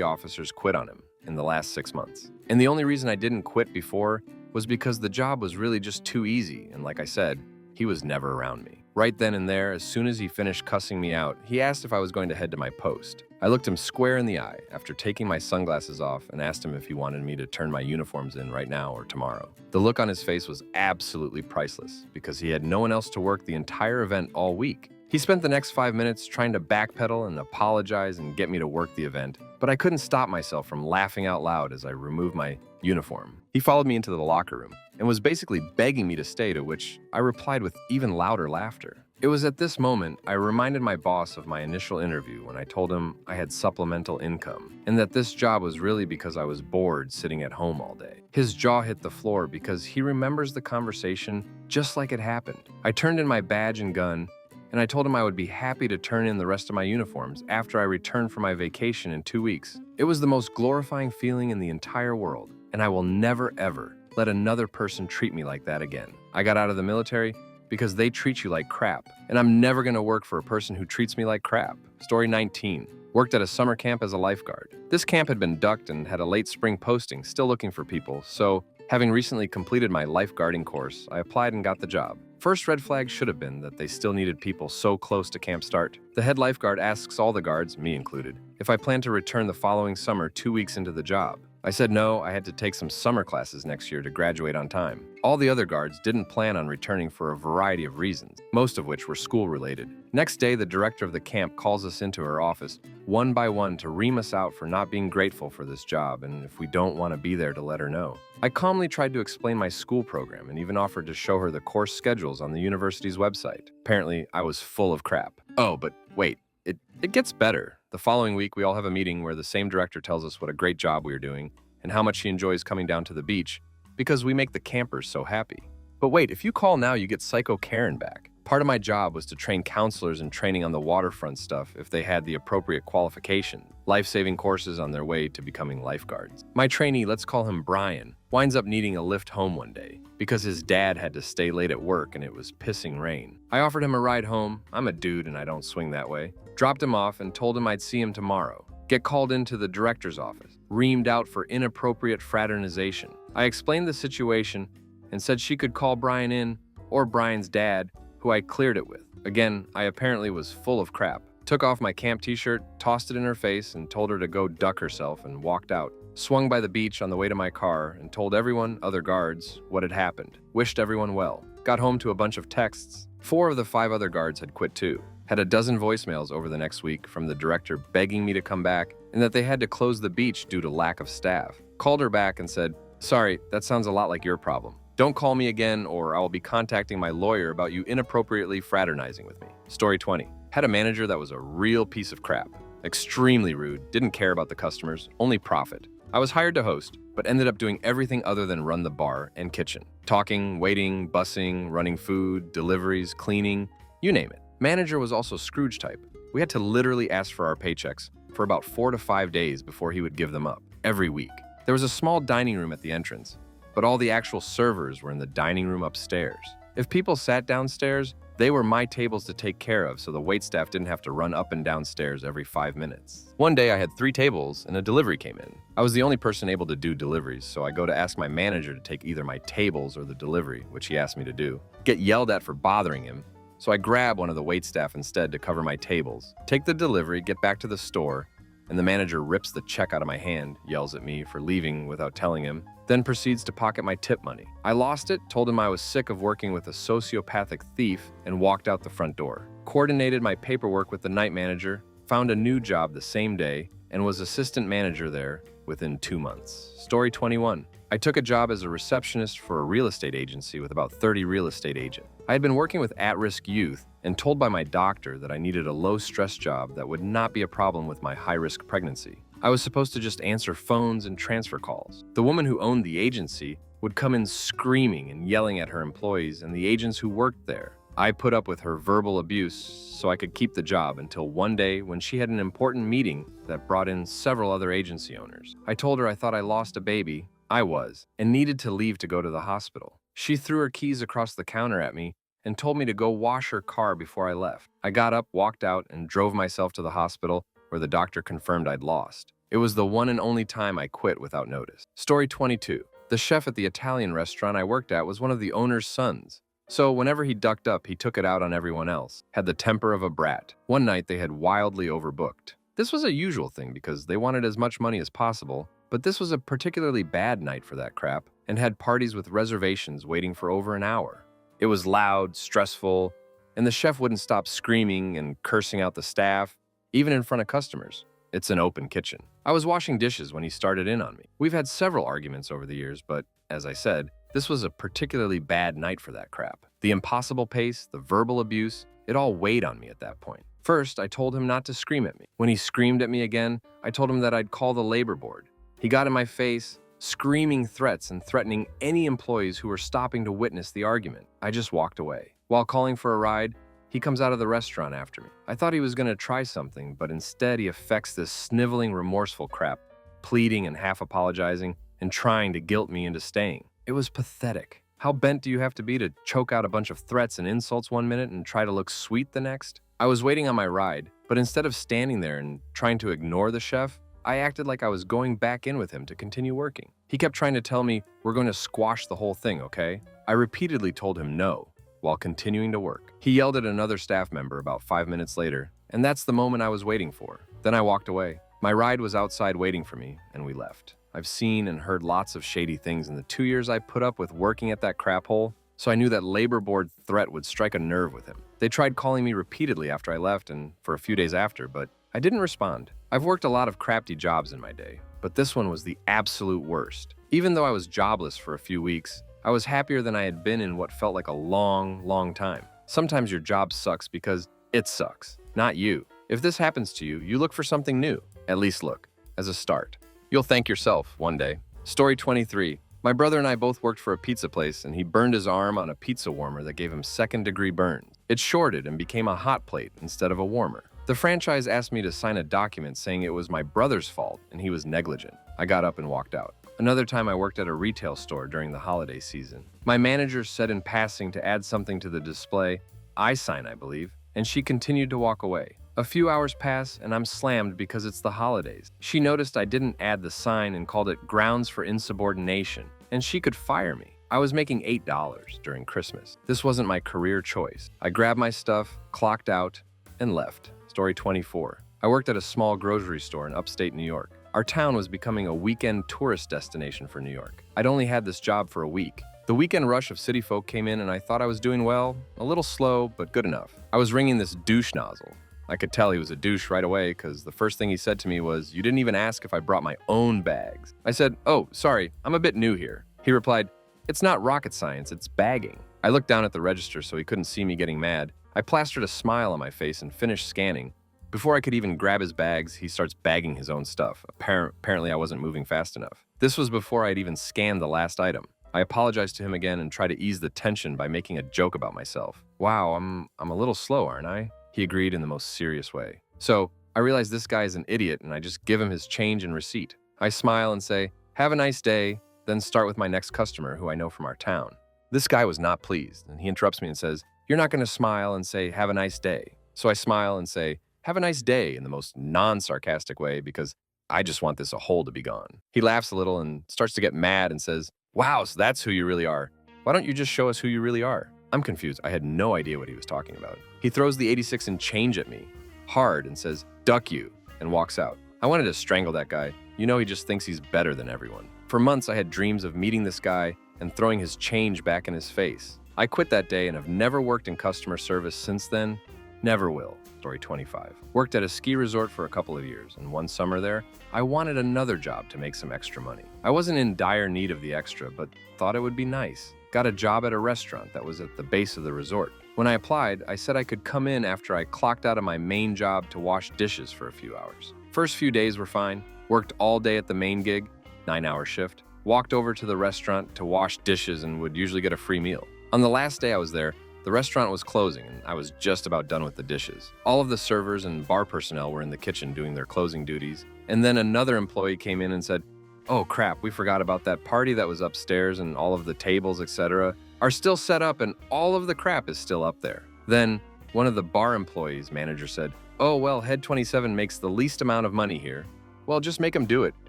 officers quit on him in the last 6 months. And the only reason I didn't quit before was because the job was really just too easy, and like I said, he was never around me. Right then and there, as soon as he finished cussing me out, he asked if I was going to head to my post. I looked him square in the eye after taking my sunglasses off and asked him if he wanted me to turn my uniforms in right now or tomorrow. The look on his face was absolutely priceless because he had no one else to work the entire event all week. He spent the next 5 minutes trying to backpedal and apologize and get me to work the event, but I couldn't stop myself from laughing out loud as I removed my uniform. He followed me into the locker room and was basically begging me to stay, to which I replied with even louder laughter. It was at this moment I reminded my boss of my initial interview when I told him I had supplemental income and that this job was really because I was bored sitting at home all day. His jaw hit the floor because he remembers the conversation just like it happened. I turned in my badge and gun, and I told him I would be happy to turn in the rest of my uniforms after I returned from my vacation in 2 weeks. It was the most glorifying feeling in the entire world, and I will never ever let another person treat me like that again. I got out of the military because they treat you like crap, and I'm never gonna work for a person who treats me like crap. Story 19. Worked at a summer camp as a lifeguard. This camp had been ducked and had a late spring posting, still looking for people, so having recently completed my lifeguarding course, I applied and got the job. First red flag should have been that they still needed people so close to camp start. The head lifeguard asks all the guards, me included, if I plan to return the following summer 2 weeks into the job. I said no, I had to take some summer classes next year to graduate on time. All the other guards didn't plan on returning for a variety of reasons, most of which were school-related. Next day, the director of the camp calls us into her office, one by one, to ream us out for not being grateful for this job and if we don't want to be there to let her know. I calmly tried to explain my school program and even offered to show her the course schedules on the university's website. Apparently, I was full of crap. Oh, but wait, it gets better. The following week, we all have a meeting where the same director tells us what a great job we are doing and how much she enjoys coming down to the beach because we make the campers so happy. But wait, if you call now, you get Psycho Karen back. Part of my job was to train counselors in training on the waterfront stuff if they had the appropriate qualification, life-saving courses on their way to becoming lifeguards. My trainee, let's call him Brian, winds up needing a lift home one day because his dad had to stay late at work and it was pissing rain. I offered him a ride home. I'm a dude and I don't swing that way. Dropped him off and told him I'd see him tomorrow. Get called into the director's office, reamed out for inappropriate fraternization. I explained the situation and said she could call Brian in or Brian's dad, who I cleared it with. Again, I apparently was full of crap. Took off my camp t-shirt, tossed it in her face, and told her to go duck herself and walked out. Swung by the beach on the way to my car and told everyone, other guards, what had happened. Wished everyone well. Got home to a bunch of texts. 4 of the 5 other guards had quit too. Had a dozen voicemails over the next week from the director begging me to come back and that they had to close the beach due to lack of staff. Called her back and said, "Sorry, that sounds a lot like your problem. Don't call me again or I will be contacting my lawyer about you inappropriately fraternizing with me." Story 20. Had a manager that was a real piece of crap. Extremely rude, didn't care about the customers, only profit. I was hired to host, but ended up doing everything other than run the bar and kitchen. Talking, waiting, bussing, running food, deliveries, cleaning, you name it. Manager was also Scrooge type. We had to literally ask for our paychecks for about 4 to 5 days before he would give them up, every week. There was a small dining room at the entrance, but all the actual servers were in the dining room upstairs. If people sat downstairs, they were my tables to take care of so the waitstaff didn't have to run up and down stairs every 5 minutes. One day I had 3 tables and a delivery came in. I was the only person able to do deliveries, so I go to ask my manager to take either my tables or the delivery, which he asked me to do. Get yelled at for bothering him, so I grab one of the waitstaff instead to cover my tables, take the delivery, get back to the store, and the manager rips the check out of my hand, yells at me for leaving without telling him, then proceeds to pocket my tip money. I lost it, told him I was sick of working with a sociopathic thief, and walked out the front door. Coordinated my paperwork with the night manager, found a new job the same day, and was assistant manager there within 2 months. Story 21. I took a job as a receptionist for a real estate agency with about 30 real estate agents. I had been working with at-risk youth and told by my doctor that I needed a low-stress job that would not be a problem with my high-risk pregnancy. I was supposed to just answer phones and transfer calls. The woman who owned the agency would come in screaming and yelling at her employees and the agents who worked there. I put up with her verbal abuse so I could keep the job until one day when she had an important meeting that brought in several other agency owners. I told her I thought I lost a baby. I was, and needed to leave to go to the hospital. She threw her keys across the counter at me and told me to go wash her car before I left. I got up, walked out, and drove myself to the hospital where the doctor confirmed I'd lost. It was the one and only time I quit without notice. Story 22. The chef at the Italian restaurant I worked at was one of the owner's sons. So whenever he ducked up, he took it out on everyone else. Had the temper of a brat. One night they had wildly overbooked. This was a usual thing because they wanted as much money as possible, but this was a particularly bad night for that crap and had parties with reservations waiting for over an hour. It was loud, stressful, and the chef wouldn't stop screaming and cursing out the staff, even in front of customers. It's an open kitchen. I was washing dishes when he started in on me. We've had several arguments over the years, but as I said, this was a particularly bad night for that crap. The impossible pace, the verbal abuse, it all weighed on me at that point. First, I told him not to scream at me. When he screamed at me again, I told him that I'd call the labor board. He got in my face, screaming threats and threatening any employees who were stopping to witness the argument. I just walked away. While calling for a ride, he comes out of the restaurant after me. I thought he was going to try something, but instead he affects this sniveling, remorseful crap, pleading and half apologizing and trying to guilt me into staying. It was pathetic. How bent do you have to be to choke out a bunch of threats and insults one minute and try to look sweet the next? I was waiting on my ride, but instead of standing there and trying to ignore the chef, I acted like I was going back in with him to continue working. He kept trying to tell me, "We're going to squash the whole thing, okay?" I repeatedly told him no, while continuing to work. He yelled at another staff member about 5 minutes later, and that's the moment I was waiting for. Then I walked away. My ride was outside waiting for me, and we left. I've seen and heard lots of shady things in the 2 years I put up with working at that crap hole, so I knew that labor board threat would strike a nerve with him. They tried calling me repeatedly after I left and for a few days after, but I didn't respond. I've worked a lot of crafty jobs in my day, but this one was the absolute worst. Even though I was jobless for a few weeks, I was happier than I had been in what felt like a long, long time. Sometimes your job sucks because it sucks, not you. If this happens to you, you look for something new. At least look, as a start. You'll thank yourself one day. Story 23. My brother and I both worked for a pizza place, and he burned his arm on a pizza warmer that gave him second-degree burns. It shorted and became a hot plate instead of a warmer. The franchise asked me to sign a document saying it was my brother's fault and he was negligent. I got up and walked out. Another time I worked at a retail store during the holiday season. My manager said in passing to add something to the display, iSign, I believe, and she continued to walk away. A few hours pass and I'm slammed because it's the holidays. She noticed I didn't add the sign and called it grounds for insubordination, and she could fire me. I was making $8 during Christmas. This wasn't my career choice. I grabbed my stuff, clocked out, and left. Story 24. I worked at a small grocery store in upstate New York. Our town was becoming a weekend tourist destination for New York. I'd only had this job for a week. The weekend rush of city folk came in and I thought I was doing well, a little slow, but good enough. I was ringing this douche nozzle. I could tell he was a douche right away because the first thing he said to me was, "You didn't even ask if I brought my own bags." I said, "Oh, sorry, I'm a bit new here." He replied, "It's not rocket science, it's bagging." I looked down at the register so he couldn't see me getting mad. I plastered a smile on my face and finished scanning. Before I could even grab his bags, he starts bagging his own stuff. Apparently I wasn't moving fast enough. This was before I'd even scanned the last item. I apologized to him again and tried to ease the tension by making a joke about myself. "Wow, I'm a little slow, aren't I?" He agreed in the most serious way. So I realize this guy is an idiot and I just give him his change and receipt. I smile and say, "Have a nice day," then start with my next customer who I know from our town. This guy was not pleased and he interrupts me and says, "You're not going to smile and say, 'Have a nice day.'" So I smile and say, "Have a nice day," in the most non-sarcastic way because I just want this a hole to be gone. He laughs a little and starts to get mad and says, "Wow, so that's who you really are. Why don't you just show us who you really are?" I'm confused. I had no idea what he was talking about. He throws the 86 and change at me, hard, and says, "Duck you," and walks out. I wanted to strangle that guy. You know he just thinks he's better than everyone. For months, I had dreams of meeting this guy and throwing his change back in his face. I quit that day and have never worked in customer service since then. Never will. Story 25. Worked at a ski resort for a couple of years, and one summer there, I wanted another job to make some extra money. I wasn't in dire need of the extra, but thought it would be nice. Got a job at a restaurant that was at the base of the resort. When I applied, I said I could come in after I clocked out of my main job to wash dishes for a few hours. First few days were fine. Worked all day at the main gig, 9-hour shift. Walked over to the restaurant to wash dishes and would usually get a free meal. On the last day I was there, the restaurant was closing and I was just about done with the dishes. All of the servers and bar personnel were in the kitchen doing their closing duties. And then another employee came in and said, "Oh crap, we forgot about that party that was upstairs and all of the tables, etc. are still set up and all of the crap is still up there." Then one of the bar employees' manager said, "Oh well, Head 27 makes the least amount of money here. Well, just make him do it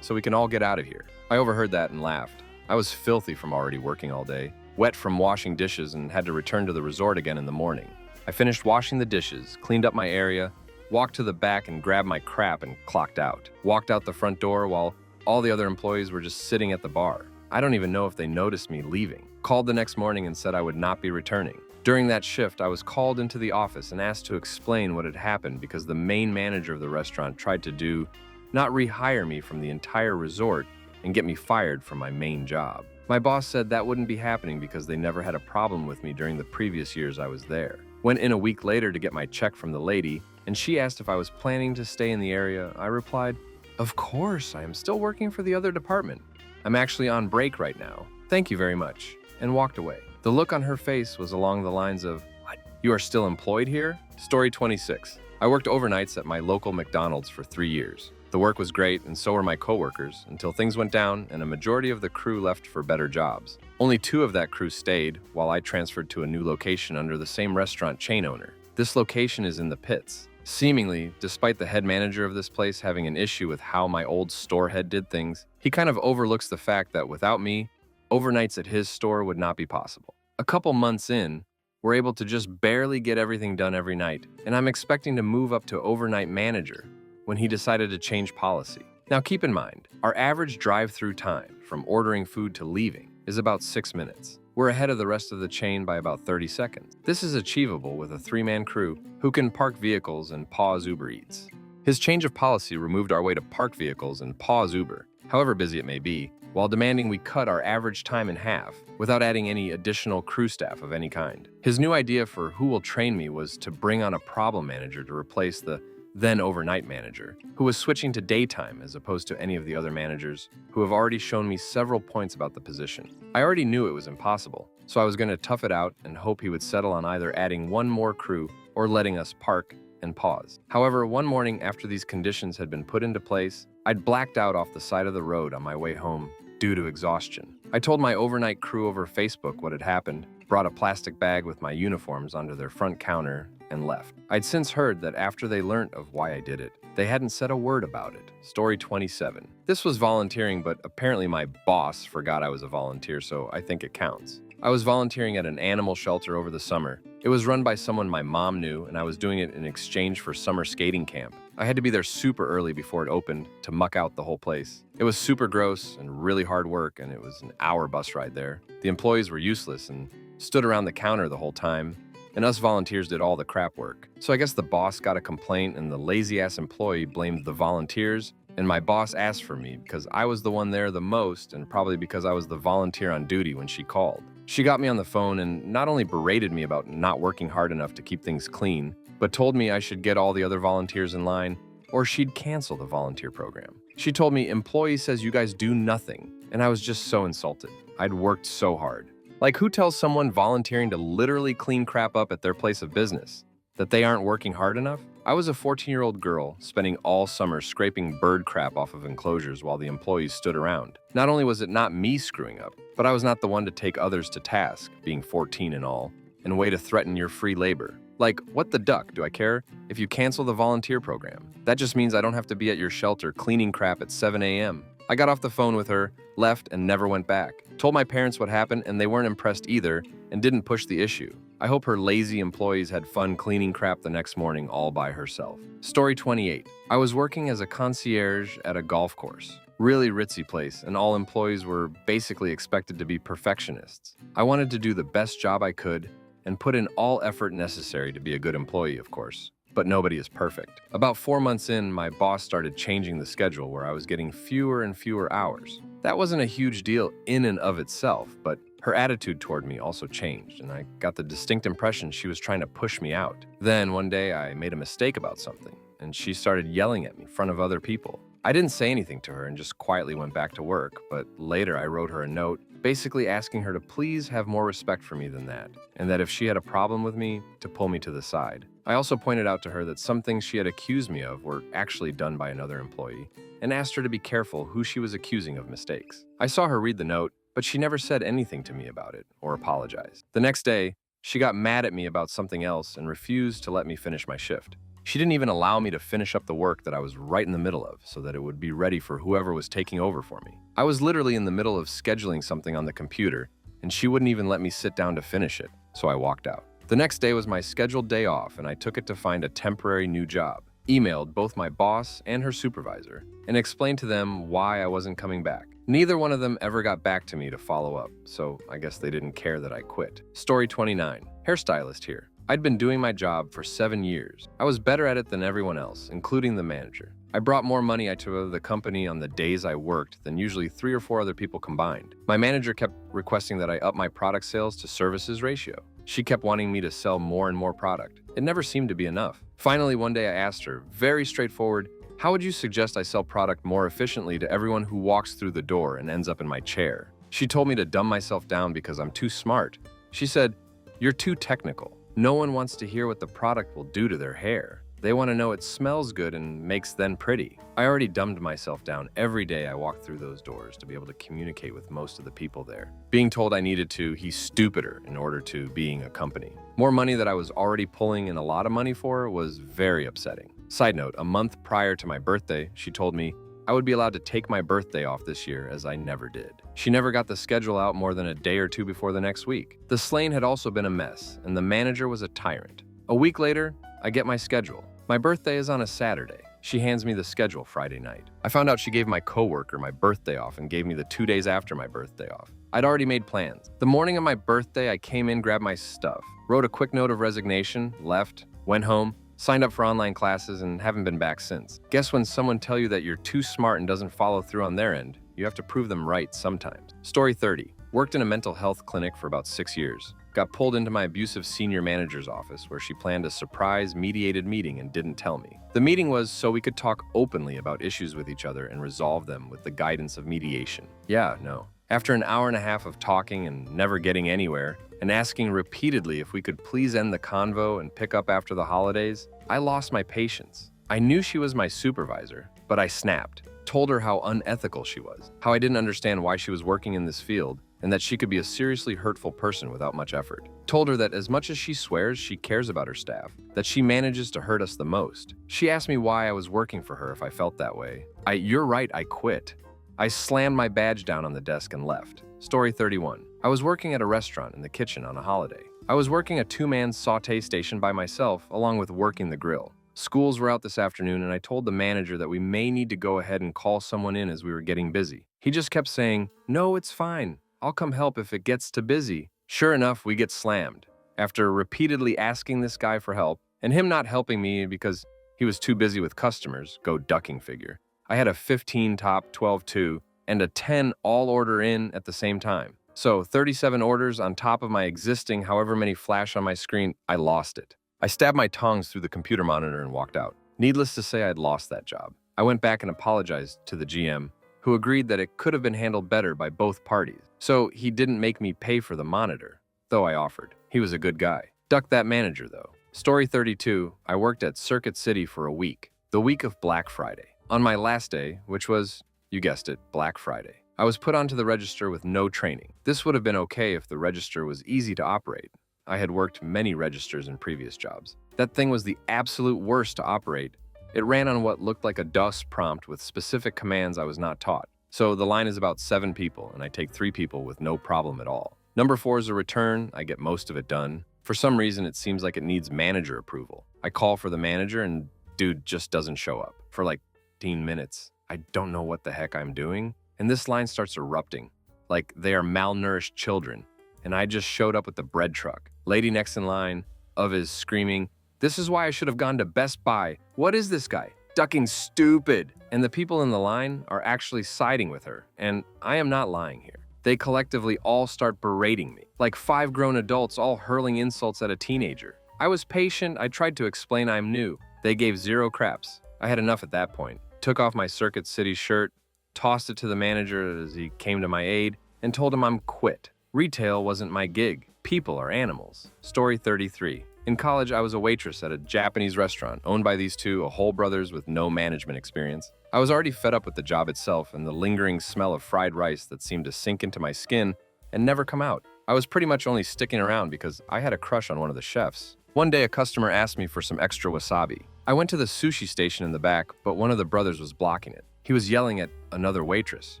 so we can all get out of here." I overheard that and laughed. I was filthy from already working all day, wet from washing dishes, and had to return to the resort again in the morning. I finished washing the dishes, cleaned up my area, walked to the back and grabbed my crap and clocked out. Walked out the front door while all the other employees were just sitting at the bar. I don't even know if they noticed me leaving. Called the next morning and said I would not be returning. During that shift, I was called into the office and asked to explain what had happened because the main manager of the restaurant tried to not rehire me from the entire resort and get me fired from my main job. My boss said that wouldn't be happening because they never had a problem with me during the previous years I was there. Went in a week later to get my check from the lady, and she asked if I was planning to stay in the area. I replied, "Of course, I am still working for the other department. I'm actually on break right now. Thank you very much," and walked away. The look on her face was along the lines of, "What? You are still employed here?" Story 26. I worked overnights at my local McDonald's for 3 years. The work was great, and so were my coworkers, until things went down and a majority of the crew left for better jobs. Only 2 of that crew stayed, while I transferred to a new location under the same restaurant chain owner. This location is in the pits. Seemingly, despite the head manager of this place having an issue with how my old store head did things, he kind of overlooks the fact that without me, overnights at his store would not be possible. A couple months in, we're able to just barely get everything done every night, and I'm expecting to move up to overnight manager when he decided to change policy. Now keep in mind, our average drive-through time from ordering food to leaving is about 6 minutes. We're ahead of the rest of the chain by about 30 seconds. This is achievable with a 3-man crew who can park vehicles and pause Uber Eats. His change of policy removed our way to park vehicles and pause Uber, however busy it may be, while demanding we cut our average time in half without adding any additional crew staff of any kind. His new idea for who will train me was to bring on a problem manager to replace the then overnight manager, who was switching to daytime as opposed to any of the other managers who have already shown me several points about the position. I already knew it was impossible, so I was going to tough it out and hope he would settle on either adding one more crew or letting us park and pause. However, one morning after these conditions had been put into place, I'd blacked out off the side of the road on my way home due to exhaustion. I told my overnight crew over Facebook what had happened, brought a plastic bag with my uniforms onto their front counter, and left. I'd since heard that after they learnt of why I did it, they hadn't said a word about it. Story 27. This was volunteering, but apparently my boss forgot I was a volunteer, so I think it counts. I was volunteering at an animal shelter over the summer. It was run by someone my mom knew, and I was doing it in exchange for summer skating camp. I had to be there super early before it opened to muck out the whole place. It was super gross and really hard work, and it was an hour bus ride there. The employees were useless and stood around the counter the whole time, and us volunteers did all the crap work. So I guess the boss got a complaint and the lazy-ass employee blamed the volunteers, and my boss asked for me because I was the one there the most and probably because I was the volunteer on duty when she called. She got me on the phone and not only berated me about not working hard enough to keep things clean, but told me I should get all the other volunteers in line or she'd cancel the volunteer program. She told me, "Employee says you guys do nothing," and I was just so insulted. I'd worked so hard. Like, who tells someone volunteering to literally clean crap up at their place of business that they aren't working hard enough? I was a 14-year-old girl spending all summer scraping bird crap off of enclosures while the employees stood around. Not only was it not me screwing up, but I was not the one to take others to task, being 14 and all, and way to threaten your free labor. Like, what the duck do I care if you cancel the volunteer program? That just means I don't have to be at your shelter cleaning crap at 7 a.m. I got off the phone with her, left, and never went back. Told my parents what happened, and they weren't impressed either and didn't push the issue. I hope her lazy employees had fun cleaning crap the next morning all by herself. Story 28. I was working as a concierge at a golf course. Really ritzy place, and all employees were basically expected to be perfectionists. I wanted to do the best job I could and put in all effort necessary to be a good employee, of course. But nobody is perfect. About 4 months in, my boss started changing the schedule where I was getting fewer and fewer hours. That wasn't a huge deal in and of itself, but her attitude toward me also changed, and I got the distinct impression she was trying to push me out. Then one day I made a mistake about something, and she started yelling at me in front of other people. I didn't say anything to her and just quietly went back to work, but later I wrote her a note basically asking her to please have more respect for me than that, and that if she had a problem with me, to pull me to the side. I also pointed out to her that some things she had accused me of were actually done by another employee, and asked her to be careful who she was accusing of mistakes. I saw her read the note, but she never said anything to me about it or apologized. The next day, she got mad at me about something else and refused to let me finish my shift. She didn't even allow me to finish up the work that I was right in the middle of so that it would be ready for whoever was taking over for me. I was literally in the middle of scheduling something on the computer, and she wouldn't even let me sit down to finish it, so I walked out. The next day was my scheduled day off, and I took it to find a temporary new job. Emailed both my boss and her supervisor, and explained to them why I wasn't coming back. Neither one of them ever got back to me to follow up, so I guess they didn't care that I quit. Story 29. Hairstylist here. I'd been doing my job for 7 years. I was better at it than everyone else, including the manager. I brought more money to the company on the days I worked than usually 3 or 4 other people combined. My manager kept requesting that I up my product sales to services ratio. She kept wanting me to sell more and more product. It never seemed to be enough. Finally, one day I asked her, very straightforward, how would you suggest I sell product more efficiently to everyone who walks through the door and ends up in my chair? She told me to dumb myself down because I'm too smart. She said, "You're too technical. No one wants to hear what the product will do to their hair. They want to know it smells good and makes them pretty." I already dumbed myself down every day I walked through those doors to be able to communicate with most of the people there. Being told I needed to, he's stupider in order to being a company. More money that I was already pulling in a lot of money for was very upsetting. Side note, a month prior to my birthday, she told me I would be allowed to take my birthday off this year, as I never did. She never got the schedule out more than a day or two before the next week. The slaying had also been a mess, and the manager was a tyrant. A week later, I get my schedule. My birthday is on a Saturday. She hands me the schedule Friday night. I found out she gave my coworker my birthday off and gave me the 2 days after my birthday off. I'd already made plans. The morning of my birthday, I came in, grabbed my stuff, wrote a quick note of resignation, left, went home, signed up for online classes, and haven't been back since. Guess when someone tell you that you're too smart and doesn't follow through on their end, you have to prove them right sometimes. Story 30. Worked in a mental health clinic for about 6 years. got pulled into my abusive senior manager's office where she planned a surprise mediated meeting and didn't tell me. The meeting was so we could talk openly about issues with each other and resolve them with the guidance of mediation. Yeah, no. After an hour and a half of talking and never getting anywhere, and asking repeatedly if we could please end the convo and pick up after the holidays, I lost my patience. I knew she was my supervisor, but I snapped, told her how unethical she was, how I didn't understand why she was working in this field, and that she could be a seriously hurtful person without much effort. Told her that as much as she swears she cares about her staff, that she manages to hurt us the most. She asked me why I was working for her if I felt that way. You're right, I quit. I slammed my badge down on the desk and left. Story 31. I was working at a restaurant in the kitchen on a holiday. I was working a two-man sauté station by myself, along with working the grill. Schools were out this afternoon, and I told the manager that we may need to go ahead and call someone in as we were getting busy. He just kept saying, "No, it's fine. I'll come help if it gets too busy." Sure enough, we get slammed. After repeatedly asking this guy for help, and him not helping me because he was too busy with customers, go ducking figure, I had a 15 top, 12 2, and a 10 all order in at the same time. So 37 orders on top of my existing however many flash on my screen, I lost it. I stabbed my tongs through the computer monitor and walked out. Needless to say, I'd lost that job. I went back and apologized to the GM, who agreed that it could have been handled better by both parties. So he didn't make me pay for the monitor, though I offered. He was a good guy. Ducked that manager, though. Story 32, I worked at Circuit City for a week, the week of Black Friday. On my last day, which was, you guessed it, Black Friday, I was put onto the register with no training. This would have been okay if the register was easy to operate. I had worked many registers in previous jobs. That thing was the absolute worst to operate. It ran on what looked like a DOS prompt with specific commands I was not taught. So the line is about 7 people, and I take 3 people with no problem at all. Number 4 is a return. I get most of it done. For some reason, it seems like it needs manager approval. I call for the manager, and dude just doesn't show up. For like 15 minutes. I don't know what the heck I'm doing. And this line starts erupting. Like they are malnourished children. And I just showed up with the bread truck. Lady next in line is screaming, "This is why I should have gone to Best Buy. What is this guy? Ducking stupid." And the people in the line are actually siding with her. And I am not lying here. They collectively all start berating me. Like 5 grown adults all hurling insults at a teenager. I was patient. I tried to explain I'm new. They gave 0 craps. I had enough at that point. Took off my Circuit City shirt, tossed it to the manager as he came to my aid, and told him I'm quit. Retail wasn't my gig. People are animals. Story 33. In college, I was a waitress at a Japanese restaurant owned by these two Ahol brothers with no management experience. I was already fed up with the job itself and the lingering smell of fried rice that seemed to sink into my skin and never come out. I was pretty much only sticking around because I had a crush on one of the chefs. One day, a customer asked me for some extra wasabi. I went to the sushi station in the back, but one of the brothers was blocking it. He was yelling at another waitress,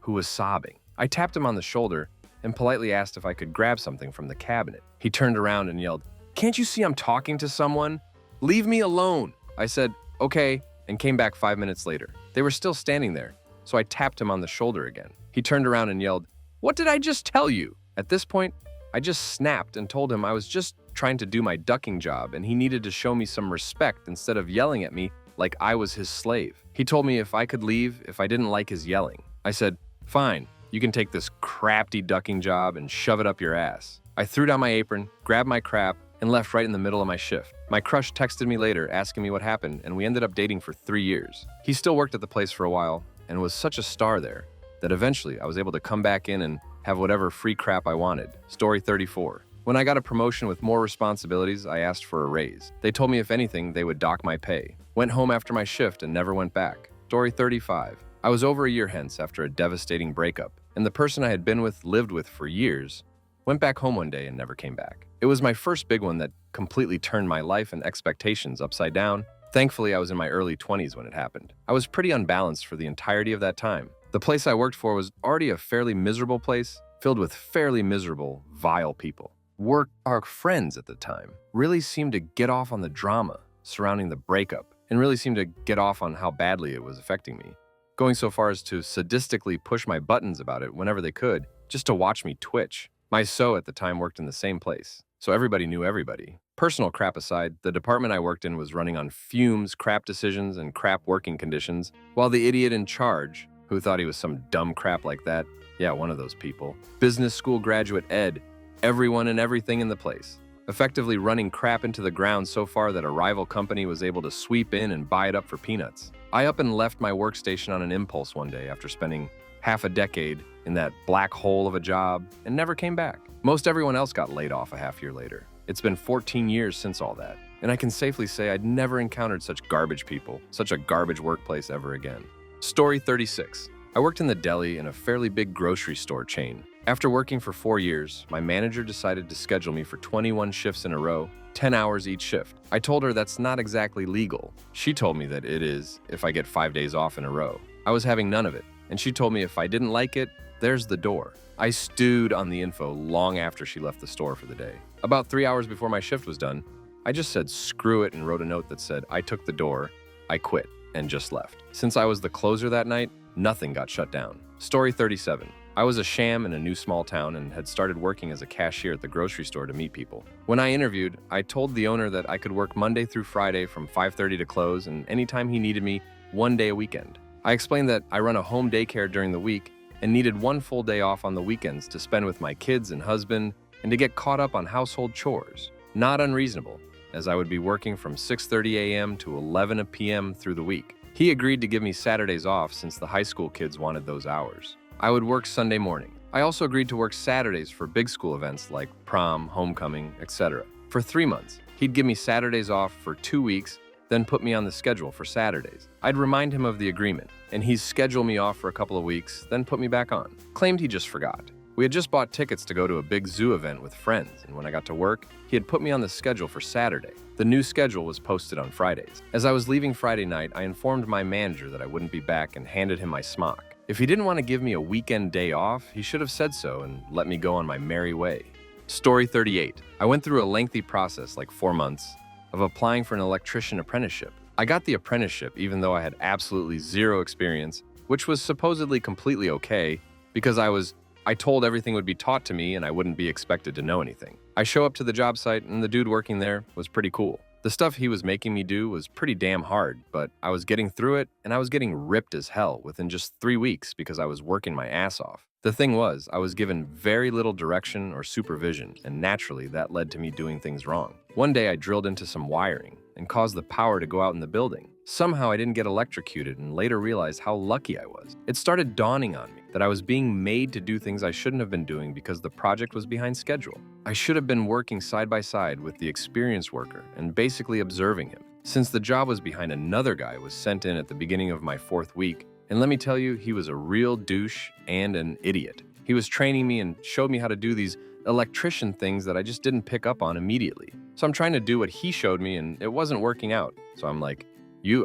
who was sobbing. I tapped him on the shoulder and politely asked if I could grab something from the cabinet. He turned around and yelled, "Can't you see I'm talking to someone? Leave me alone." I said, "Okay," and came back 5 minutes later. They were still standing there, so I tapped him on the shoulder again. He turned around and yelled, "What did I just tell you?" At this point, I just snapped and told him I was just trying to do my ducking job and he needed to show me some respect instead of yelling at me like I was his slave. He told me if I could leave if I didn't like his yelling. I said, "Fine, you can take this crafty ducking job and shove it up your ass." I threw down my apron, grabbed my crap, and left right in the middle of my shift. My crush texted me later asking me what happened, and we ended up dating for 3 years. He still worked at the place for a while and was such a star there that eventually I was able to come back in and have whatever free crap I wanted. Story 34. When I got a promotion with more responsibilities, I asked for a raise. They told me if anything, they would dock my pay. Went home after my shift and never went back. Story 35. I was over a year hence after a devastating breakup, and the person I had been with, lived with for years, went back home one day and never came back. It was my first big one that completely turned my life and expectations upside down. Thankfully, I was in my early 20s when it happened. I was pretty unbalanced for the entirety of that time. The place I worked for was already a fairly miserable place, filled with fairly miserable, vile people. Our friends at the time really seemed to get off on the drama surrounding the breakup and really seemed to get off on how badly it was affecting me, going so far as to sadistically push my buttons about it whenever they could, just to watch me twitch. My SO at the time worked in the same place, so everybody knew everybody. Personal crap aside, the department I worked in was running on fumes, crap decisions, and crap working conditions, while the idiot in charge, who thought he was some dumb crap like that, yeah, one of those people, business school graduate Ed, everyone and everything in the place, effectively running crap into the ground so far that a rival company was able to sweep in and buy it up for peanuts. I up and left my workstation on an impulse one day after spending half a decade in that black hole of a job and never came back. Most everyone else got laid off a half year later. It's been 14 years since all that, and I can safely say I'd never encountered such garbage people, such a garbage workplace ever again. Story 36. I worked in the deli in a fairly big grocery store chain. After working for 4 years, my manager decided to schedule me for 21 shifts in a row, 10 hours each shift. I told her that's not exactly legal. She told me that it is if I get 5 days off in a row. I was having none of it, and she told me if I didn't like it, there's the door. I stewed on the info long after she left the store for the day. About 3 hours before my shift was done, I just said screw it and wrote a note that said I took the door, I quit, and just left. Since I was the closer that night, nothing got shut down. Story 37. I was a sham in a new small town and had started working as a cashier at the grocery store to meet people. When I interviewed, I told the owner that I could work Monday through Friday from 5:30 to close and anytime he needed me, 1 day a weekend. I explained that I run a home daycare during the week and needed 1 full day off on the weekends to spend with my kids and husband and to get caught up on household chores. Not unreasonable, as I would be working from 6:30 a.m. to 11 p.m. through the week. He agreed to give me Saturdays off since the high school kids wanted those hours. I would work Sunday morning. I also agreed to work Saturdays for big school events like prom, homecoming, etc. For 3 months, he'd give me Saturdays off for 2 weeks, then put me on the schedule for Saturdays. I'd remind him of the agreement, and he'd schedule me off for a couple of weeks, then put me back on. Claimed he just forgot. We had just bought tickets to go to a big zoo event with friends, and when I got to work, he had put me on the schedule for Saturday. The new schedule was posted on Fridays. As I was leaving Friday night, I informed my manager that I wouldn't be back and handed him my smock. If he didn't want to give me a weekend day off, he should have said so and let me go on my merry way. Story 38. I went through a lengthy process, like 4 months, of applying for an electrician apprenticeship. I got the apprenticeship even though I had absolutely zero experience, which was supposedly completely okay because I told everything would be taught to me and I wouldn't be expected to know anything. I show up to the job site and the dude working there was pretty cool. The stuff he was making me do was pretty damn hard, but I was getting through it and I was getting ripped as hell within just 3 weeks because I was working my ass off. The thing was, I was given very little direction or supervision, and naturally that led to me doing things wrong. One day I drilled into some wiring and caused the power to go out in the building. Somehow I didn't get electrocuted and later realized how lucky I was. It started dawning on me that I was being made to do things I shouldn't have been doing because the project was behind schedule. I should have been working side by side with the experienced worker and basically observing him. Since the job was behind another guy was sent in at the beginning of my 4th week, and let me tell you, he was a real douche and an idiot. He was training me and showed me how to do these electrician things that I just didn't pick up on immediately. So I'm trying to do what he showed me and it wasn't working out. So I'm like,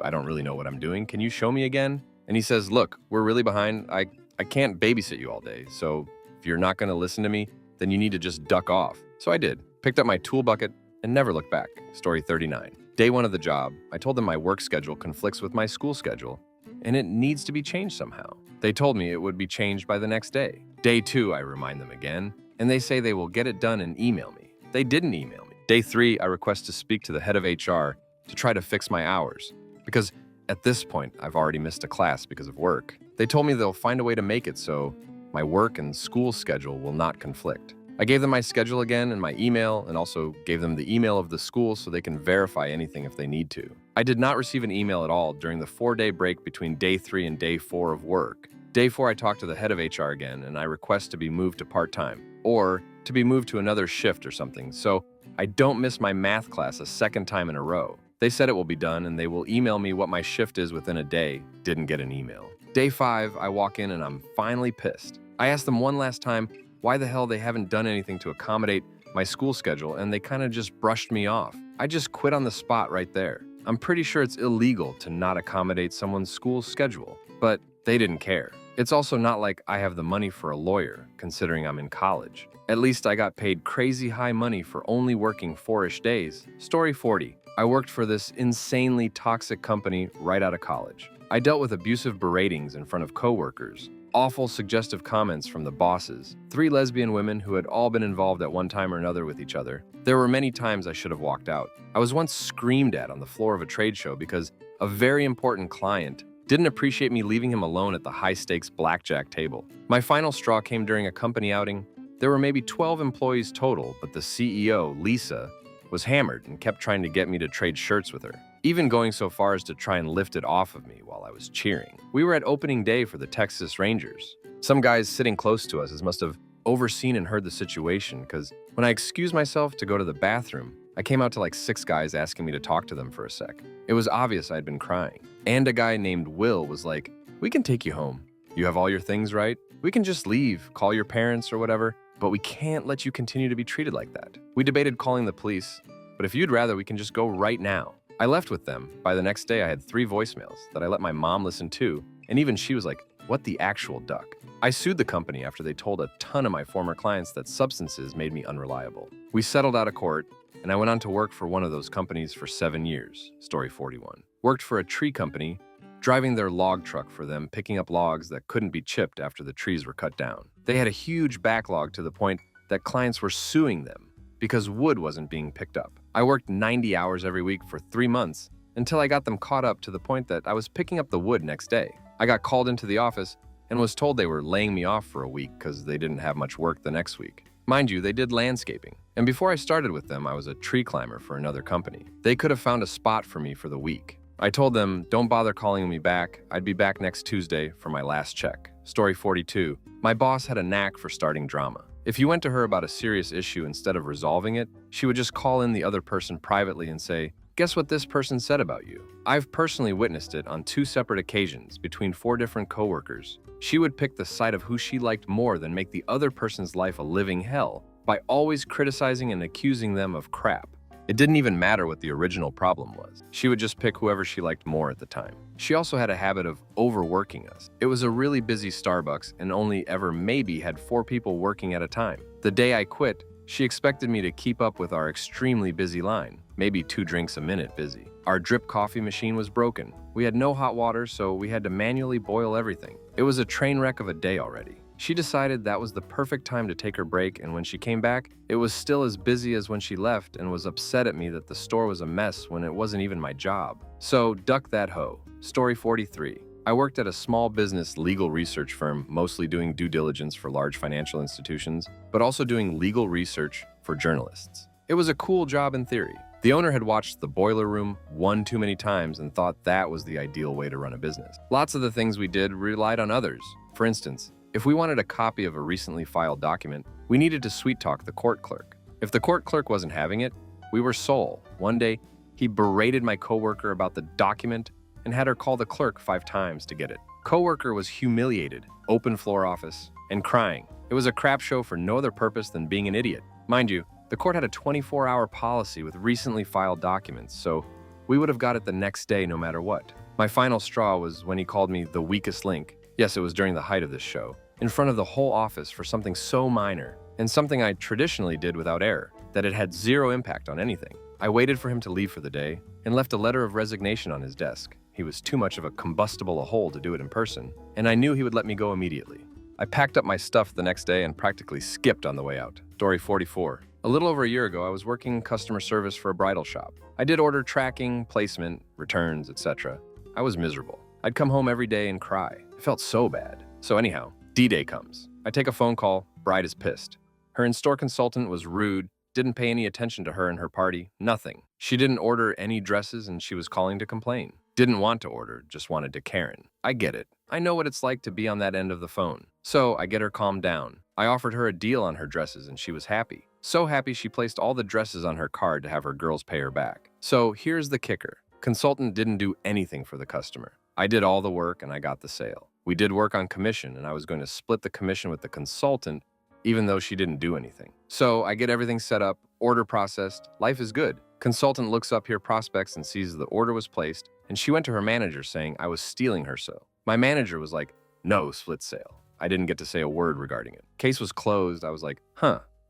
I don't really know what I'm doing. Can you show me again? And he says, look, we're really behind. I can't babysit you all day. So if you're not going to listen to me, then you need to just duck off. So I did. Picked up my tool bucket and never looked back. Story 39. Day 1 of the job, I told them my work schedule conflicts with my school schedule and it needs to be changed somehow. They told me it would be changed by the next day. Day 2, I remind them again, and they say they will get it done and email me. They didn't email me. Day 3, I request to speak to the head of HR to try to fix my hours, because at this point, I've already missed a class because of work. They told me they'll find a way to make it so my work and school schedule will not conflict. I gave them my schedule again and my email, and also gave them the email of the school so they can verify anything if they need to. I did not receive an email at all during the 4-day break between day 3 and day 4 of work. Day 4, I talk to the head of HR again, and I request to be moved to part-time, or to be moved to another shift or something, so I don't miss my math class a 2nd time in a row. They said it will be done, and they will email me what my shift is within a day. Didn't get an email. Day 5, I walk in and I'm finally pissed. I asked them one last time why the hell they haven't done anything to accommodate my school schedule, and they kind of just brushed me off. I just quit on the spot right there. I'm pretty sure it's illegal to not accommodate someone's school schedule, but they didn't care. It's also not like I have the money for a lawyer, considering I'm in college. At least I got paid crazy high money for only working 4-ish days. Story 40. I worked for this insanely toxic company right out of college. I dealt with abusive beratings in front of coworkers, awful suggestive comments from the bosses, 3 lesbian women who had all been involved at one time or another with each other. There were many times I should have walked out. I was once screamed at on the floor of a trade show because a very important client didn't appreciate me leaving him alone at the high-stakes blackjack table. My final straw came during a company outing. There were maybe 12 employees total, but the CEO, Lisa, was hammered and kept trying to get me to trade shirts with her, even going so far as to try and lift it off of me while I was cheering. We were at opening day for the Texas Rangers. Some guys sitting close to us must have overseen and heard the situation, because when I excused myself to go to the bathroom, I came out to like 6 guys asking me to talk to them for a sec. It was obvious I'd been crying. And a guy named Will was like, "We can take you home. You have all your things right? We can just leave, call your parents or whatever, but we can't let you continue to be treated like that." We debated calling the police, but if you'd rather, we can just go right now. I left with them. By the next day, I had 3 voicemails that I let my mom listen to, and even she was like, "What the actual duck?" I sued the company after they told a ton of my former clients that substances made me unreliable. We settled out of court, and I went on to work for one of those companies for 7 years, story 41. Worked for a tree company, driving their log truck for them, picking up logs that couldn't be chipped after the trees were cut down. They had a huge backlog to the point that clients were suing them because wood wasn't being picked up. I worked 90 hours every week for 3 months until I got them caught up to the point that I was picking up the wood next day. I got called into the office and was told they were laying me off for a week because they didn't have much work the next week. Mind you, they did landscaping. And before I started with them, I was a tree climber for another company. They could have found a spot for me for the week. I told them, "Don't bother calling me back. I'd be back next Tuesday for my last check." Story 42. My boss had a knack for starting drama. If you went to her about a serious issue instead of resolving it, she would just call in the other person privately and say, "Guess what this person said about you?" I've personally witnessed it on 2 separate occasions between 4 different coworkers. She would pick the side of who she liked more than make the other person's life a living hell by always criticizing and accusing them of crap. It didn't even matter what the original problem was. She would just pick whoever she liked more at the time. She also had a habit of overworking us. It was a really busy Starbucks and only ever maybe had 4 people working at a time. The day I quit, she expected me to keep up with our extremely busy line, maybe 2 drinks a minute busy. Our drip coffee machine was broken. We had no hot water, so we had to manually boil everything. It was a train wreck of a day already. She decided that was the perfect time to take her break, and when she came back, it was still as busy as when she left and was upset at me that the store was a mess when it wasn't even my job. So, duck that hoe. Story 43. I worked at a small business legal research firm, mostly doing due diligence for large financial institutions, but also doing legal research for journalists. It was a cool job in theory. The owner had watched The Boiler Room one too many times and thought that was the ideal way to run a business. Lots of the things we did relied on others. For instance, if we wanted a copy of a recently filed document, we needed to sweet talk the court clerk. If the court clerk wasn't having it, we were sole. One day, he berated my coworker about the document and had her call the clerk 5 times to get it. Coworker was humiliated, open floor office, and crying. It was a crap show for no other purpose than being an idiot. Mind you, the court had a 24-hour policy with recently filed documents, so we would have got it the next day no matter what. My final straw was when he called me the weakest link. Yes, it was during the height of this show, in front of the whole office for something so minor, and something I traditionally did without error, that it had 0 impact on anything. I waited for him to leave for the day, and left a letter of resignation on his desk. He was too much of a combustible a hole to do it in person, and I knew he would let me go immediately. I packed up my stuff the next day and practically skipped on the way out. Story 44. A little over a year ago, I was working customer service for a bridal shop. I did order tracking, placement, returns, etc. I was miserable. I'd come home every day and cry. It felt so bad. So anyhow, D-Day comes. I take a phone call, bride is pissed. Her in-store consultant was rude, didn't pay any attention to her and her party, nothing. She didn't order any dresses and she was calling to complain. Didn't want to order, just wanted to Karen. I get it. I know what it's like to be on that end of the phone. So I get her calmed down. I offered her a deal on her dresses and she was happy. So happy she placed all the dresses on her card to have her girls pay her back. So here's the kicker. Consultant didn't do anything for the customer. I did all the work and I got the sale. We did work on commission and I was going to split the commission with the consultant even though she didn't do anything. So I get everything set up, order processed, life is good. Consultant looks up here prospects and sees the order was placed, and she went to her manager saying I was stealing her so. My manager was like, "No split sale." I didn't get to say a word regarding it. Case was closed. I was like,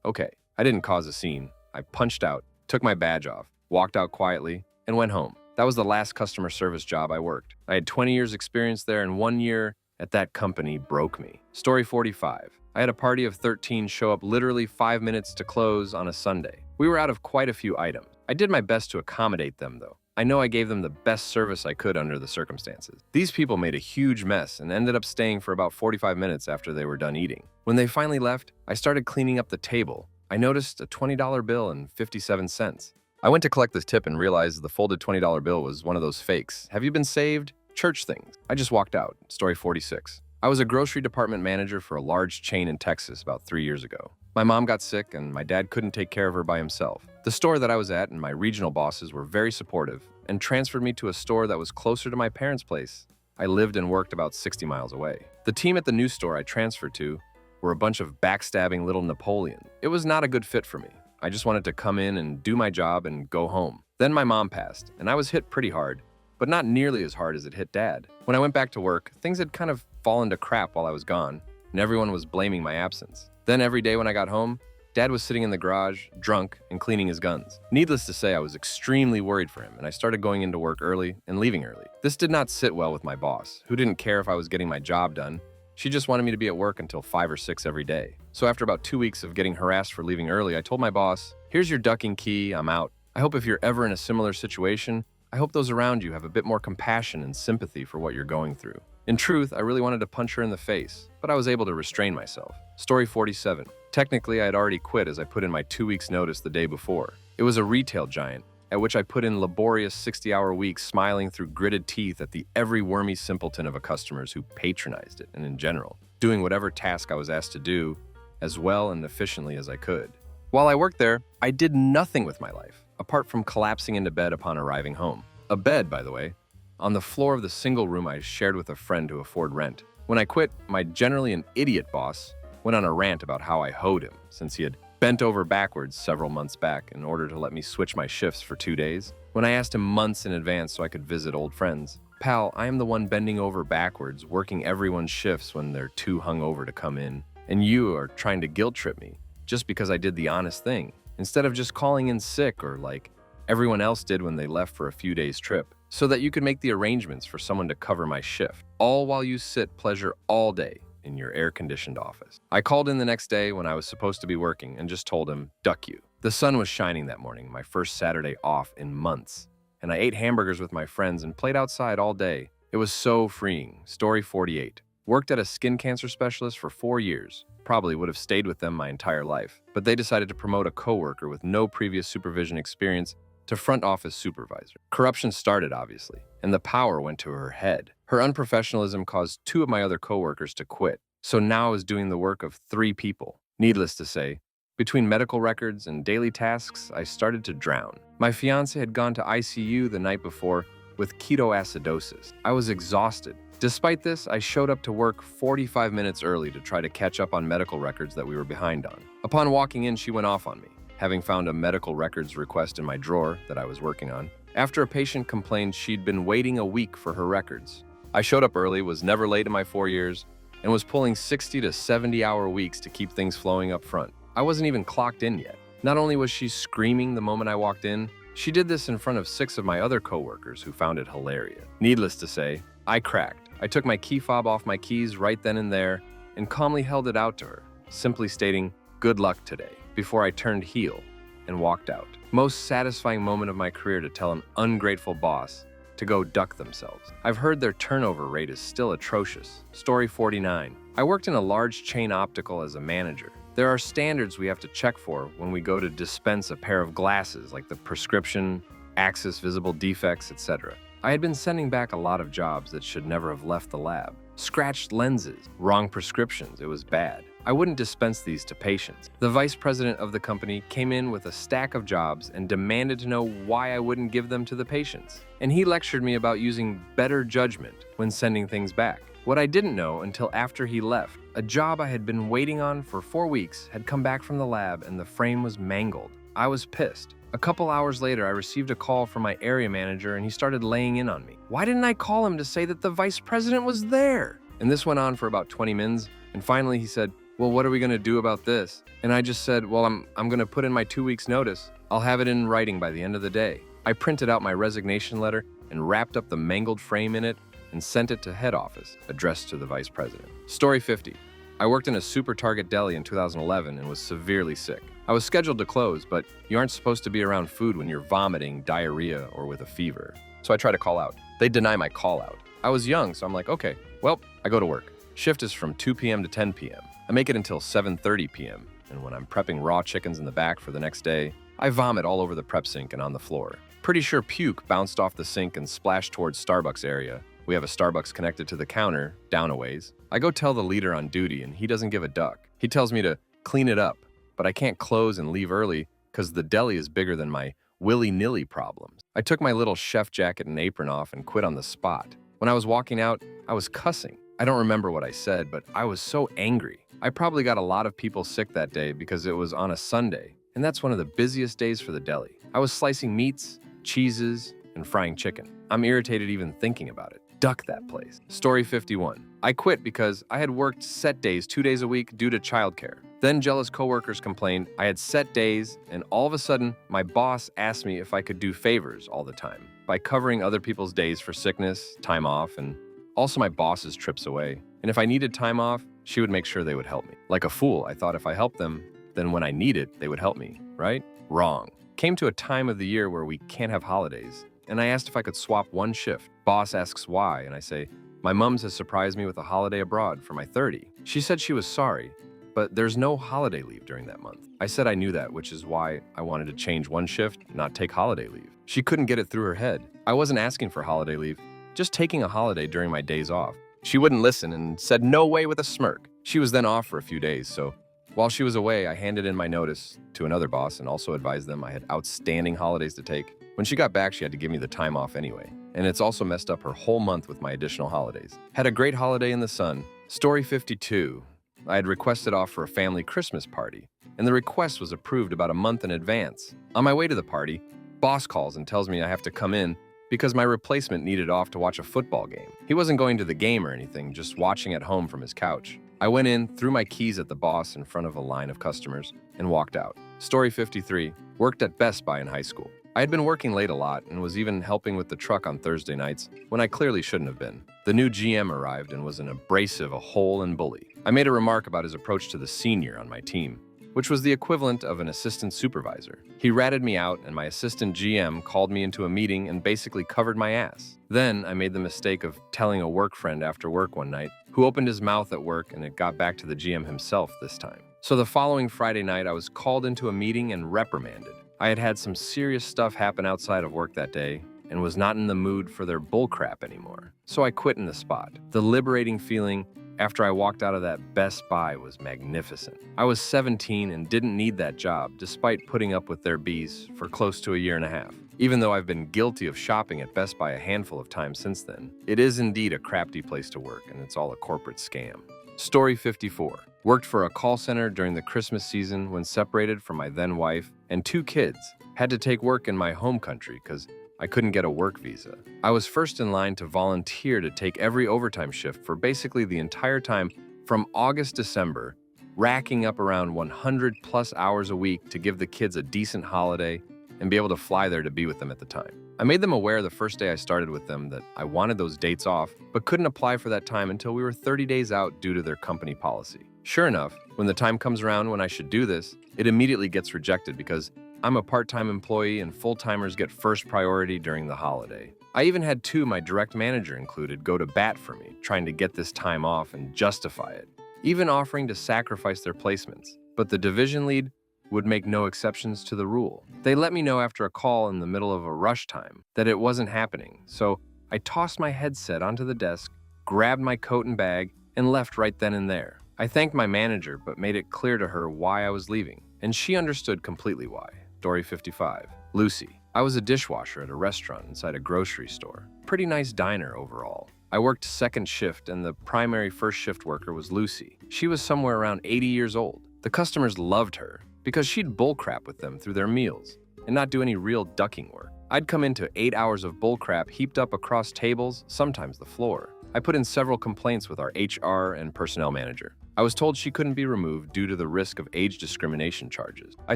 okay. I didn't cause a scene. I punched out, took my badge off, walked out quietly, and went home. That was the last customer service job I worked. I had 20 years experience there, and 1 year at that company broke me. Story 45. I had a party of 13 show up literally 5 minutes to close on a Sunday. We were out of quite a few items. I did my best to accommodate them though. I know I gave them the best service I could under the circumstances. These people made a huge mess and ended up staying for about 45 minutes after they were done eating. When they finally left, I started cleaning up the table. I noticed a $20 bill and 57 cents. I went to collect this tip and realized the folded $20 bill was one of those fakes. Have you been saved? Church things. I just walked out. Story 46. I was a grocery department manager for a large chain in Texas about 3 years ago. My mom got sick and my dad couldn't take care of her by himself. The store that I was at and my regional bosses were very supportive and transferred me to a store that was closer to my parents' place. I lived and worked about 60 miles away. The team at the new store I transferred to were a bunch of backstabbing little Napoleons. It was not a good fit for me. I just wanted to come in and do my job and go home. Then my mom passed, and I was hit pretty hard, but not nearly as hard as it hit Dad. When I went back to work, things had kind of fallen to crap while I was gone, and everyone was blaming my absence. Then every day when I got home, Dad was sitting in the garage, drunk, and cleaning his guns. Needless to say, I was extremely worried for him, and I started going into work early and leaving early. This did not sit well with my boss, who didn't care if I was getting my job done. She just wanted me to be at work until 5 or 6 every day. So after about 2 weeks of getting harassed for leaving early, I told my boss, "Here's your ducking key, I'm out. I hope if you're ever in a similar situation, I hope those around you have a bit more compassion and sympathy for what you're going through." In truth, I really wanted to punch her in the face, but I was able to restrain myself. Story 47. Technically, I had already quit as I put in my 2 weeks notice the day before. It was a retail giant, at which I put in laborious 60-hour weeks smiling through gritted teeth at the every wormy simpleton of a customers who patronized it, and in general, doing whatever task I was asked to do as well and efficiently as I could. While I worked there, I did nothing with my life, apart from collapsing into bed upon arriving home. A bed, by the way, on the floor of the single room I shared with a friend to afford rent. When I quit, my generally an idiot boss went on a rant about how I hoed him, since he had bent over backwards several months back in order to let me switch my shifts for 2 days. When I asked him months in advance so I could visit old friends, "Pal, I am the one bending over backwards, working everyone's shifts when they're too hungover to come in, and you are trying to guilt trip me just because I did the honest thing, instead of just calling in sick or like everyone else did when they left for a few days' trip, so that you could make the arrangements for someone to cover my shift, all while you sit pleasure all day in your air-conditioned office." I called in the next day when I was supposed to be working and just told him, "Duck you." The sun was shining that morning, my first Saturday off in months, and I ate hamburgers with my friends and played outside all day. It was so freeing. Story 48. Worked at a skin cancer specialist for 4 years. Probably would have stayed with them my entire life, but they decided to promote a coworker with no previous supervision experience to front office supervisor. Corruption started, obviously, and the power went to her head. Her unprofessionalism caused 2 of my other coworkers to quit, so now I was doing the work of 3 people. Needless to say, between medical records and daily tasks, I started to drown. My fiance had gone to ICU the night before with ketoacidosis. I was exhausted. Despite this, I showed up to work 45 minutes early to try to catch up on medical records that we were behind on. Upon walking in, she went off on me, having found a medical records request in my drawer that I was working on. After a patient complained she'd been waiting a week for her records. I showed up early, was never late in my 4 years, and was pulling 60 to 70-hour weeks to keep things flowing up front. I wasn't even clocked in yet. Not only was she screaming the moment I walked in, she did this in front of 6 of my other coworkers who found it hilarious. Needless to say, I cracked. I took my key fob off my keys right then and there and calmly held it out to her, simply stating, "Good luck today," before I turned heel and walked out. Most satisfying moment of my career to tell an ungrateful boss to go duck themselves. I've heard their turnover rate is still atrocious. Story 49. I worked in a large chain optical as a manager. There are standards we have to check for when we go to dispense a pair of glasses, like the prescription, axis visible defects, etc. I had been sending back a lot of jobs that should never have left the lab. Scratched lenses, wrong prescriptions, it was bad. I wouldn't dispense these to patients. The vice president of the company came in with a stack of jobs and demanded to know why I wouldn't give them to the patients. And he lectured me about using better judgment when sending things back. What I didn't know until after he left, a job I had been waiting on for 4 weeks had come back from the lab and the frame was mangled. I was pissed. A couple hours later, I received a call from my area manager and he started laying in on me. Why didn't I call him to say that the vice president was there? And this went on for about 20 minutes. And finally he said, "Well, what are we gonna do about this?" And I just said, "Well, I'm gonna put in my 2 weeks notice. I'll have it in writing by the end of the day." I printed out my resignation letter and wrapped up the mangled frame in it and sent it to head office, addressed to the vice president. Story 50. I worked in a super Target deli in 2011 and was severely sick. I was scheduled to close, but you aren't supposed to be around food when you're vomiting, diarrhea, or with a fever. So I try to call out. They deny my call out. I was young, so I'm like, okay, well, I go to work. Shift is from 2 p.m. to 10 p.m. I make it until 7:30 p.m., and when I'm prepping raw chickens in the back for the next day, I vomit all over the prep sink and on the floor. Pretty sure puke bounced off the sink and splashed towards Starbucks area. We have a Starbucks connected to the counter, down a ways. I go tell the leader on duty, and he doesn't give a duck. He tells me to clean it up, but I can't close and leave early because the deli is bigger than my willy-nilly problems. I took my little chef jacket and apron off and quit on the spot. When I was walking out, I was cussing. I don't remember what I said, but I was so angry. I probably got a lot of people sick that day because it was on a Sunday, and that's one of the busiest days for the deli. I was slicing meats, cheeses, and frying chicken. I'm irritated even thinking about it. Duck that place. Story 51. I quit because I had worked set days 2 days a week due to childcare. Then jealous coworkers complained I had set days, and all of a sudden, my boss asked me if I could do favors all the time by covering other people's days for sickness, time off, and also my boss's trips away. And if I needed time off, she would make sure they would help me. Like a fool, I thought if I helped them, then when I need it, they would help me, right? Wrong. Came to a time of the year where we can't have holidays, and I asked if I could swap one shift. Boss asks why, and I say, my mom's has surprised me with a holiday abroad for my 30. She said she was sorry, but there's no holiday leave during that month. I said I knew that, which is why I wanted to change one shift, not take holiday leave. She couldn't get it through her head. I wasn't asking for holiday leave, just taking a holiday during my days off. She wouldn't listen and said no way with a smirk. She was then off for a few days, so while she was away, I handed in my notice to another boss and also advised them I had outstanding holidays to take. When she got back, she had to give me the time off anyway, and it's also messed up her whole month with my additional holidays. Had a great holiday in the sun. Story 52. I had requested off for a family Christmas party, and the request was approved about a month in advance. On my way to the party, boss calls and tells me I have to come in because my replacement needed off to watch a football game. He wasn't going to the game or anything, just watching at home from his couch. I went in, threw my keys at the boss in front of a line of customers, and walked out. Story 53. Worked at Best Buy in high school. I had been working late a lot and was even helping with the truck on Thursday nights when I clearly shouldn't have been. The new GM arrived and was an abrasive, a hole and bully. I made a remark about his approach to the senior on my team, which was the equivalent of an assistant supervisor. He ratted me out, and my assistant GM called me into a meeting and basically covered my ass. Then I made the mistake of telling a work friend after work one night, who opened his mouth at work, and it got back to the GM himself this time. So the following Friday night, I was called into a meeting and reprimanded. I had had some serious stuff happen outside of work that day and was not in the mood for their bullcrap anymore. So I quit in the spot. The liberating feeling after I walked out of that Best Buy was magnificent. I was 17 and didn't need that job despite putting up with their BS for close to a year and a half. Even though I've been guilty of shopping at Best Buy a handful of times since then, it is indeed a crafty place to work, and it's all a corporate scam. Story 54. Worked for a call center during the Christmas season when separated from my then wife and 2 kids. Had to take work in my home country because I couldn't get a work visa. I was first in line to volunteer to take every overtime shift for basically the entire time from August-December, racking up around 100 plus hours a week to give the kids a decent holiday and be able to fly there to be with them at the time. I made them aware the first day I started with them that I wanted those dates off, but couldn't apply for that time until we were 30 days out due to their company policy. Sure enough, when the time comes around when I should do this, it immediately gets rejected because I'm a part-time employee and full-timers get first priority during the holiday. I even had 2, my direct manager included, go to bat for me, trying to get this time off and justify it, even offering to sacrifice their placements. But the division lead would make no exceptions to the rule. They let me know after a call in the middle of a rush time that it wasn't happening, so I tossed my headset onto the desk, grabbed my coat and bag, and left right then and there. I thanked my manager but made it clear to her why I was leaving, and she understood completely why. Story 55. Lucy. I was a dishwasher at a restaurant inside a grocery store. Pretty nice diner overall. I worked second shift and the primary first shift worker was Lucy. She was somewhere around 80 years old. The customers loved her because she'd bullcrap with them through their meals and not do any real ducking work. I'd come into 8 hours of bullcrap heaped up across tables, sometimes the floor. I put in several complaints with our HR and personnel manager. I was told she couldn't be removed due to the risk of age discrimination charges. I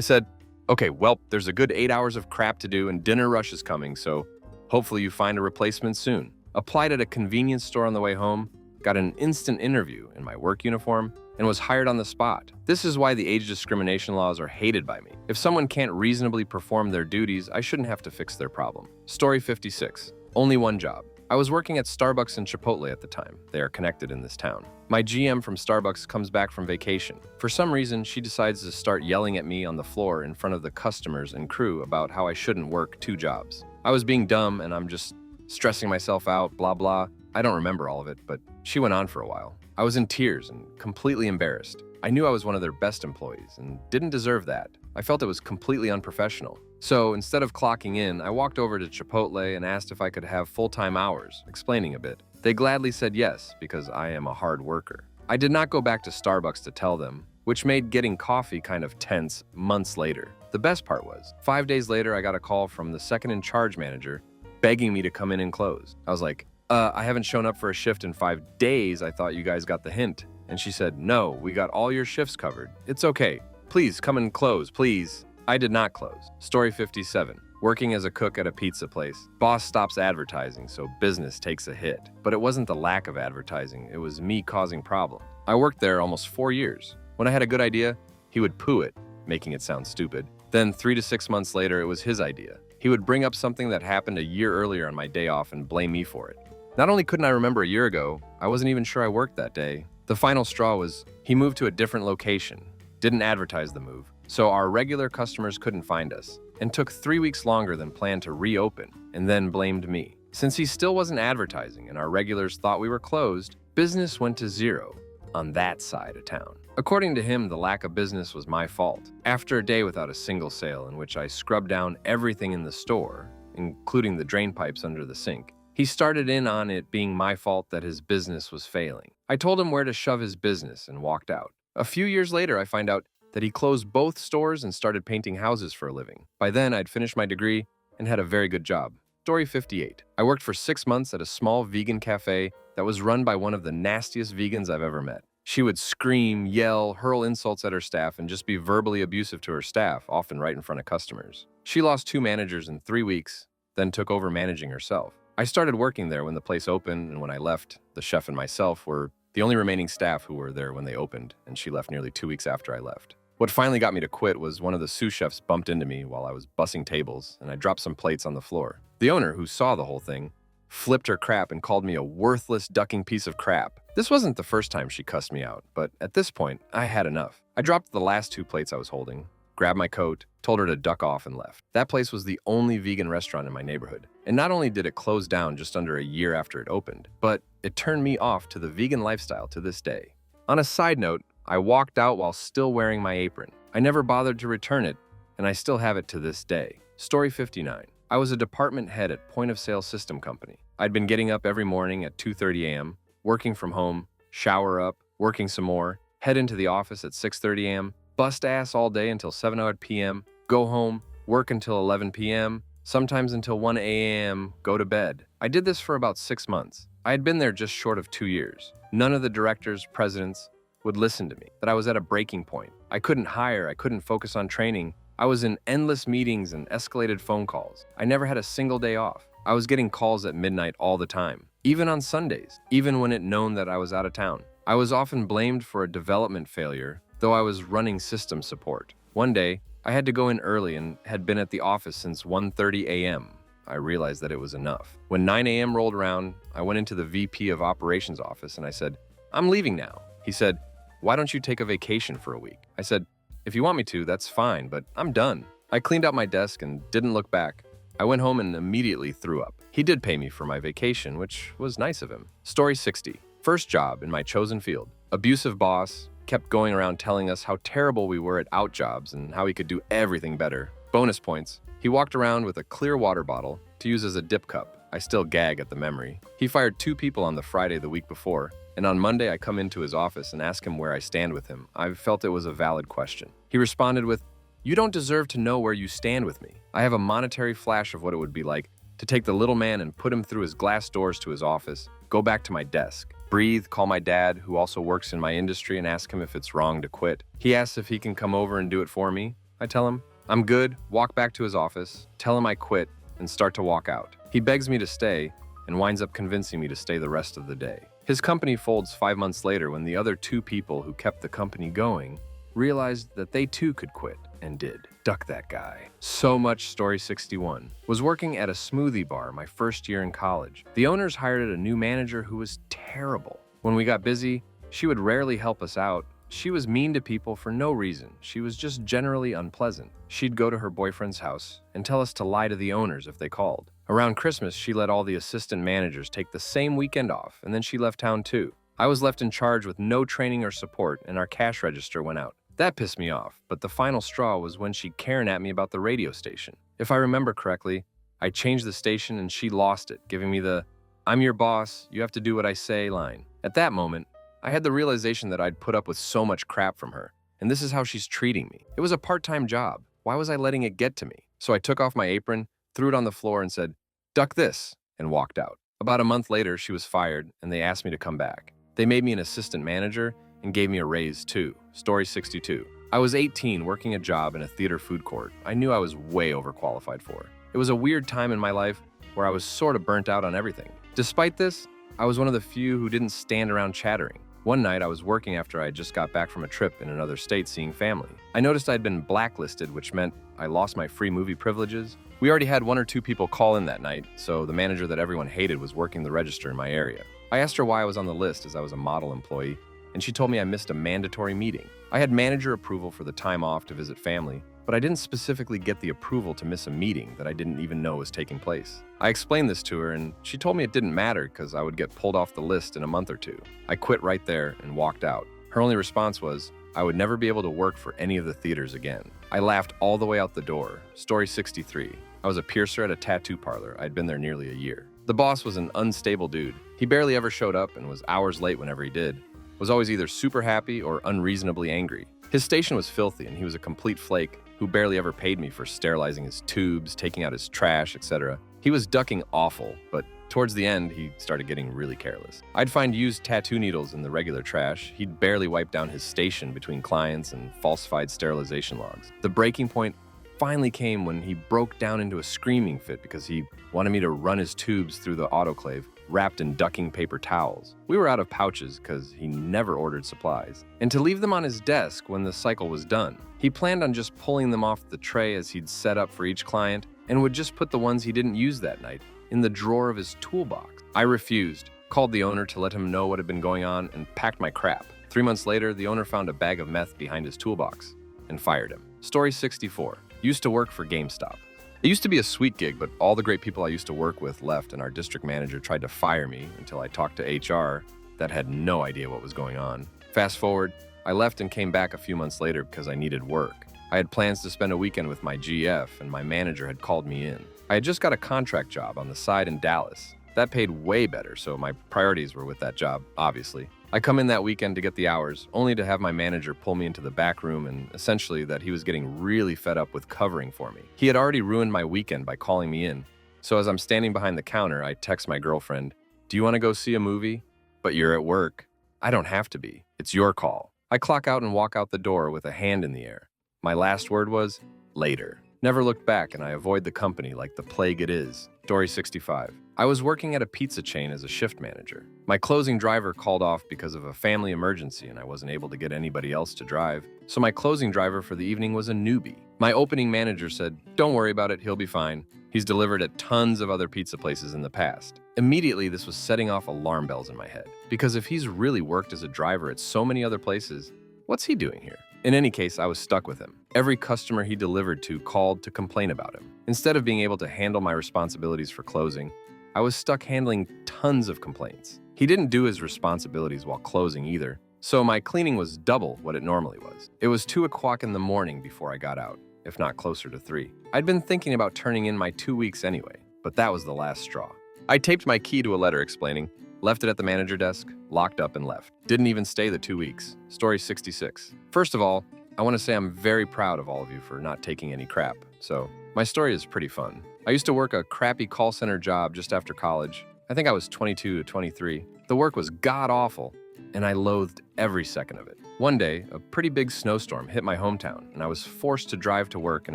said, okay, well, there's a good 8 hours of crap to do and dinner rush is coming, so hopefully you find a replacement soon. Applied at a convenience store on the way home, got an instant interview in my work uniform, and was hired on the spot. This is why the age discrimination laws are hated by me. If someone can't reasonably perform their duties, I shouldn't have to fix their problem. Story 56. Only one job. I was working at Starbucks and Chipotle at the time. They are connected in this town. My GM from Starbucks comes back from vacation. For some reason, she decides to start yelling at me on the floor in front of the customers and crew about how I shouldn't work 2 jobs. I was being dumb and I'm just stressing myself out, blah blah. I don't remember all of it, but she went on for a while. I was in tears and completely embarrassed. I knew I was one of their best employees and didn't deserve that. I felt it was completely unprofessional. So instead of clocking in, I walked over to Chipotle and asked if I could have full-time hours, explaining a bit. They gladly said yes, because I am a hard worker. I did not go back to Starbucks to tell them, which made getting coffee kind of tense months later. The best part was, 5 days later I got a call from the second-in-charge manager begging me to come in and close. I was like, I haven't shown up for a shift in 5 days. I thought you guys got the hint. And she said, no, we got all your shifts covered. It's okay. Please come and close, please. I did not close. Story 57. Working as a cook at a pizza place. Boss stops advertising, so business takes a hit. But it wasn't the lack of advertising, it was me causing problems. I worked there almost 4 years. When I had a good idea, he would poo it, making it sound stupid. Then 3 to 6 months later, it was his idea. He would bring up something that happened a year earlier on my day off and blame me for it. Not only couldn't I remember a year ago, I wasn't even sure I worked that day. The final straw was he moved to a different location, didn't advertise the move, so our regular customers couldn't find us, and took 3 weeks longer than planned to reopen, and then blamed me. Since he still wasn't advertising and our regulars thought we were closed, business went to zero on that side of town. According to him, the lack of business was my fault. After a day without a single sale in which I scrubbed down everything in the store, including the drain pipes under the sink, he started in on it being my fault that his business was failing. I told him where to shove his business and walked out. A few years later, I find out that he closed both stores and started painting houses for a living. By then, I'd finished my degree and had a very good job. Story 58. I worked for 6 months at a small vegan cafe that was run by one of the nastiest vegans I've ever met. She would scream, yell, hurl insults at her staff, and just be verbally abusive to her staff, often right in front of customers. She lost 2 managers in 3 weeks, then took over managing herself. I started working there when the place opened, and when I left, the chef and myself were the only remaining staff who were there when they opened, and she left nearly 2 weeks after I left. What finally got me to quit was one of the sous chefs bumped into me while I was bussing tables, and I dropped some plates on the floor. The owner, who saw the whole thing, flipped her crap and called me a worthless, ducking piece of crap. This wasn't the first time she cussed me out, but at this point, I had enough. I dropped the last 2 plates I was holding, grabbed my coat, told her to duck off, and left. That place was the only vegan restaurant in my neighborhood. And not only did it close down just under a year after it opened, but it turned me off to the vegan lifestyle to this day. On a side note, I walked out while still wearing my apron. I never bothered to return it, and I still have it to this day. Story 59. I was a department head at Point of Sale System Company. I'd been getting up every morning at 2:30 a.m., working from home, shower up, working some more, head into the office at 6:30 a.m., bust ass all day until 7:00 p.m., go home, work until 11 p.m., sometimes until 1 a.m., go to bed. I did this for about 6 months. I had been there just short of 2 years. None of the directors, presidents, would listen to me, that I was at a breaking point. I couldn't hire, I couldn't focus on training. I was in endless meetings and escalated phone calls. I never had a single day off. I was getting calls at midnight all the time, even on Sundays, even when it known that I was out of town. I was often blamed for a development failure, though I was running system support. One day, I had to go in early and had been at the office since 1:30 a.m. I realized that it was enough. When 9 a.m. rolled around, I went into the VP of Operations office and I said, "I'm leaving now." He said, "Why don't you take a vacation for a week?" I said, "If you want me to, that's fine, but I'm done." I cleaned out my desk and didn't look back. I went home and immediately threw up. He did pay me for my vacation, which was nice of him. Story 60. First job in my chosen field. Abusive boss, kept going around telling us how terrible we were at out jobs and how he could do everything better. Bonus points. He walked around with a clear water bottle to use as a dip cup. I still gag at the memory. He fired 2 people on the Friday the week before, and on Monday I come into his office and ask him where I stand with him. I felt it was a valid question. He responded with, "You don't deserve to know where you stand with me." I have a monetary flash of what it would be like to take the little man and put him through his glass doors to his office, go back to my desk, breathe, call my dad, who also works in my industry, and ask him if it's wrong to quit. He asks if he can come over and do it for me. I tell him I'm good, walk back to his office, tell him I quit, and start to walk out. He begs me to stay and winds up convincing me to stay the rest of the day. His company folds 5 months later when the other two people who kept the company going realized that they too could quit, and did. Duck that guy. So much Story 61. Was working at a smoothie bar my first year in college. The owners hired a new manager who was terrible. When we got busy, she would rarely help us out. She was mean to people for no reason. She was just generally unpleasant. She'd go to her boyfriend's house and tell us to lie to the owners if they called. Around Christmas, she let all the assistant managers take the same weekend off, and then she left town too. I was left in charge with no training or support, and our cash register went out. That pissed me off, but the final straw was when she Karen at me about the radio station. If I remember correctly, I changed the station and she lost it, giving me the "I'm your boss, you have to do what I say" line. At that moment, I had the realization that I'd put up with so much crap from her, and this is how she's treating me. It was a part-time job. Why was I letting it get to me? So I took off my apron, threw it on the floor, and said, "Duck this," and walked out. About a month later, she was fired, and they asked me to come back. They made me an assistant manager and gave me a raise too. Story 62. I was 18, working a job in a theater food court I knew I was way overqualified for. It was a weird time in my life where I was sort of burnt out on everything. Despite this, I was one of the few who didn't stand around chattering. One night, I was working after I just got back from a trip in another state seeing family. I noticed I'd been blacklisted, which meant I lost my free movie privileges. We already had 1 or 2 people call in that night, so the manager that everyone hated was working the register in my area. I asked her why I was on the list, as I was a model employee, and she told me I missed a mandatory meeting. I had manager approval for the time off to visit family, but I didn't specifically get the approval to miss a meeting that I didn't even know was taking place. I explained this to her, and she told me it didn't matter because I would get pulled off the list in a month or 2. I quit right there and walked out. Her only response was, I would never be able to work for any of the theaters again. I laughed all the way out the door. Story 63. I was a piercer at a tattoo parlor. I'd been there nearly a year. The boss was an unstable dude. He barely ever showed up and was hours late whenever he did. Was always either super happy or unreasonably angry. His station was filthy, and he was a complete flake who barely ever paid me for sterilizing his tubes, taking out his trash, etc. He was ducking awful, but towards the end, he started getting really careless. I'd find used tattoo needles in the regular trash. He'd barely wipe down his station between clients and falsified sterilization logs. The breaking point finally came when he broke down into a screaming fit because he wanted me to run his tubes through the autoclave, wrapped in ducking paper towels. We were out of pouches because he never ordered supplies, and to leave them on his desk when the cycle was done. He planned on just pulling them off the tray as he'd set up for each client, and would just put the ones he didn't use that night in the drawer of his toolbox. I refused, called the owner to let him know what had been going on, and packed my crap. 3 months later, the owner found a bag of meth behind his toolbox and fired him. Story 64. Used to work for GameStop. It used to be a sweet gig, but all the great people I used to work with left, and our district manager tried to fire me until I talked to HR that had no idea what was going on. Fast forward, I left and came back a few months later because I needed work. I had plans to spend a weekend with my GF, and my manager had called me in. I had just got a contract job on the side in Dallas. That paid way better, so my priorities were with that job, obviously. I come in that weekend to get the hours, only to have my manager pull me into the back room and essentially that he was getting really fed up with covering for me. He had already ruined my weekend by calling me in. So as I'm standing behind the counter, I text my girlfriend, "Do you want to go see a movie? But you're at work." "I don't have to be. It's your call." I clock out and walk out the door with a hand in the air. My last word was, "Later." Never looked back, and I avoid the company like the plague it is. Story 65. I was working at a pizza chain as a shift manager. My closing driver called off because of a family emergency and I wasn't able to get anybody else to drive, so my closing driver for the evening was a newbie. My opening manager said, "Don't worry about it, he'll be fine. He's delivered at tons of other pizza places in the past." Immediately, this was setting off alarm bells in my head, because if he's really worked as a driver at so many other places, what's he doing here? In any case, I was stuck with him. Every customer he delivered to called to complain about him. Instead of being able to handle my responsibilities for closing, I was stuck handling tons of complaints. He didn't do his responsibilities while closing either, so my cleaning was double what it normally was. It was 2 o'clock in the morning before I got out, if not closer to 3. I'd been thinking about turning in my 2 weeks anyway, but that was the last straw. I taped my key to a letter explaining, left it at the manager desk, locked up and left. Didn't even stay the 2 weeks. Story 66. First of all, I want to say I'm very proud of all of you for not taking any crap. So, my story is pretty fun. I used to work a crappy call center job just after college. I think I was 22 to 23. The work was god-awful, and I loathed every second of it. One day, a pretty big snowstorm hit my hometown, and I was forced to drive to work in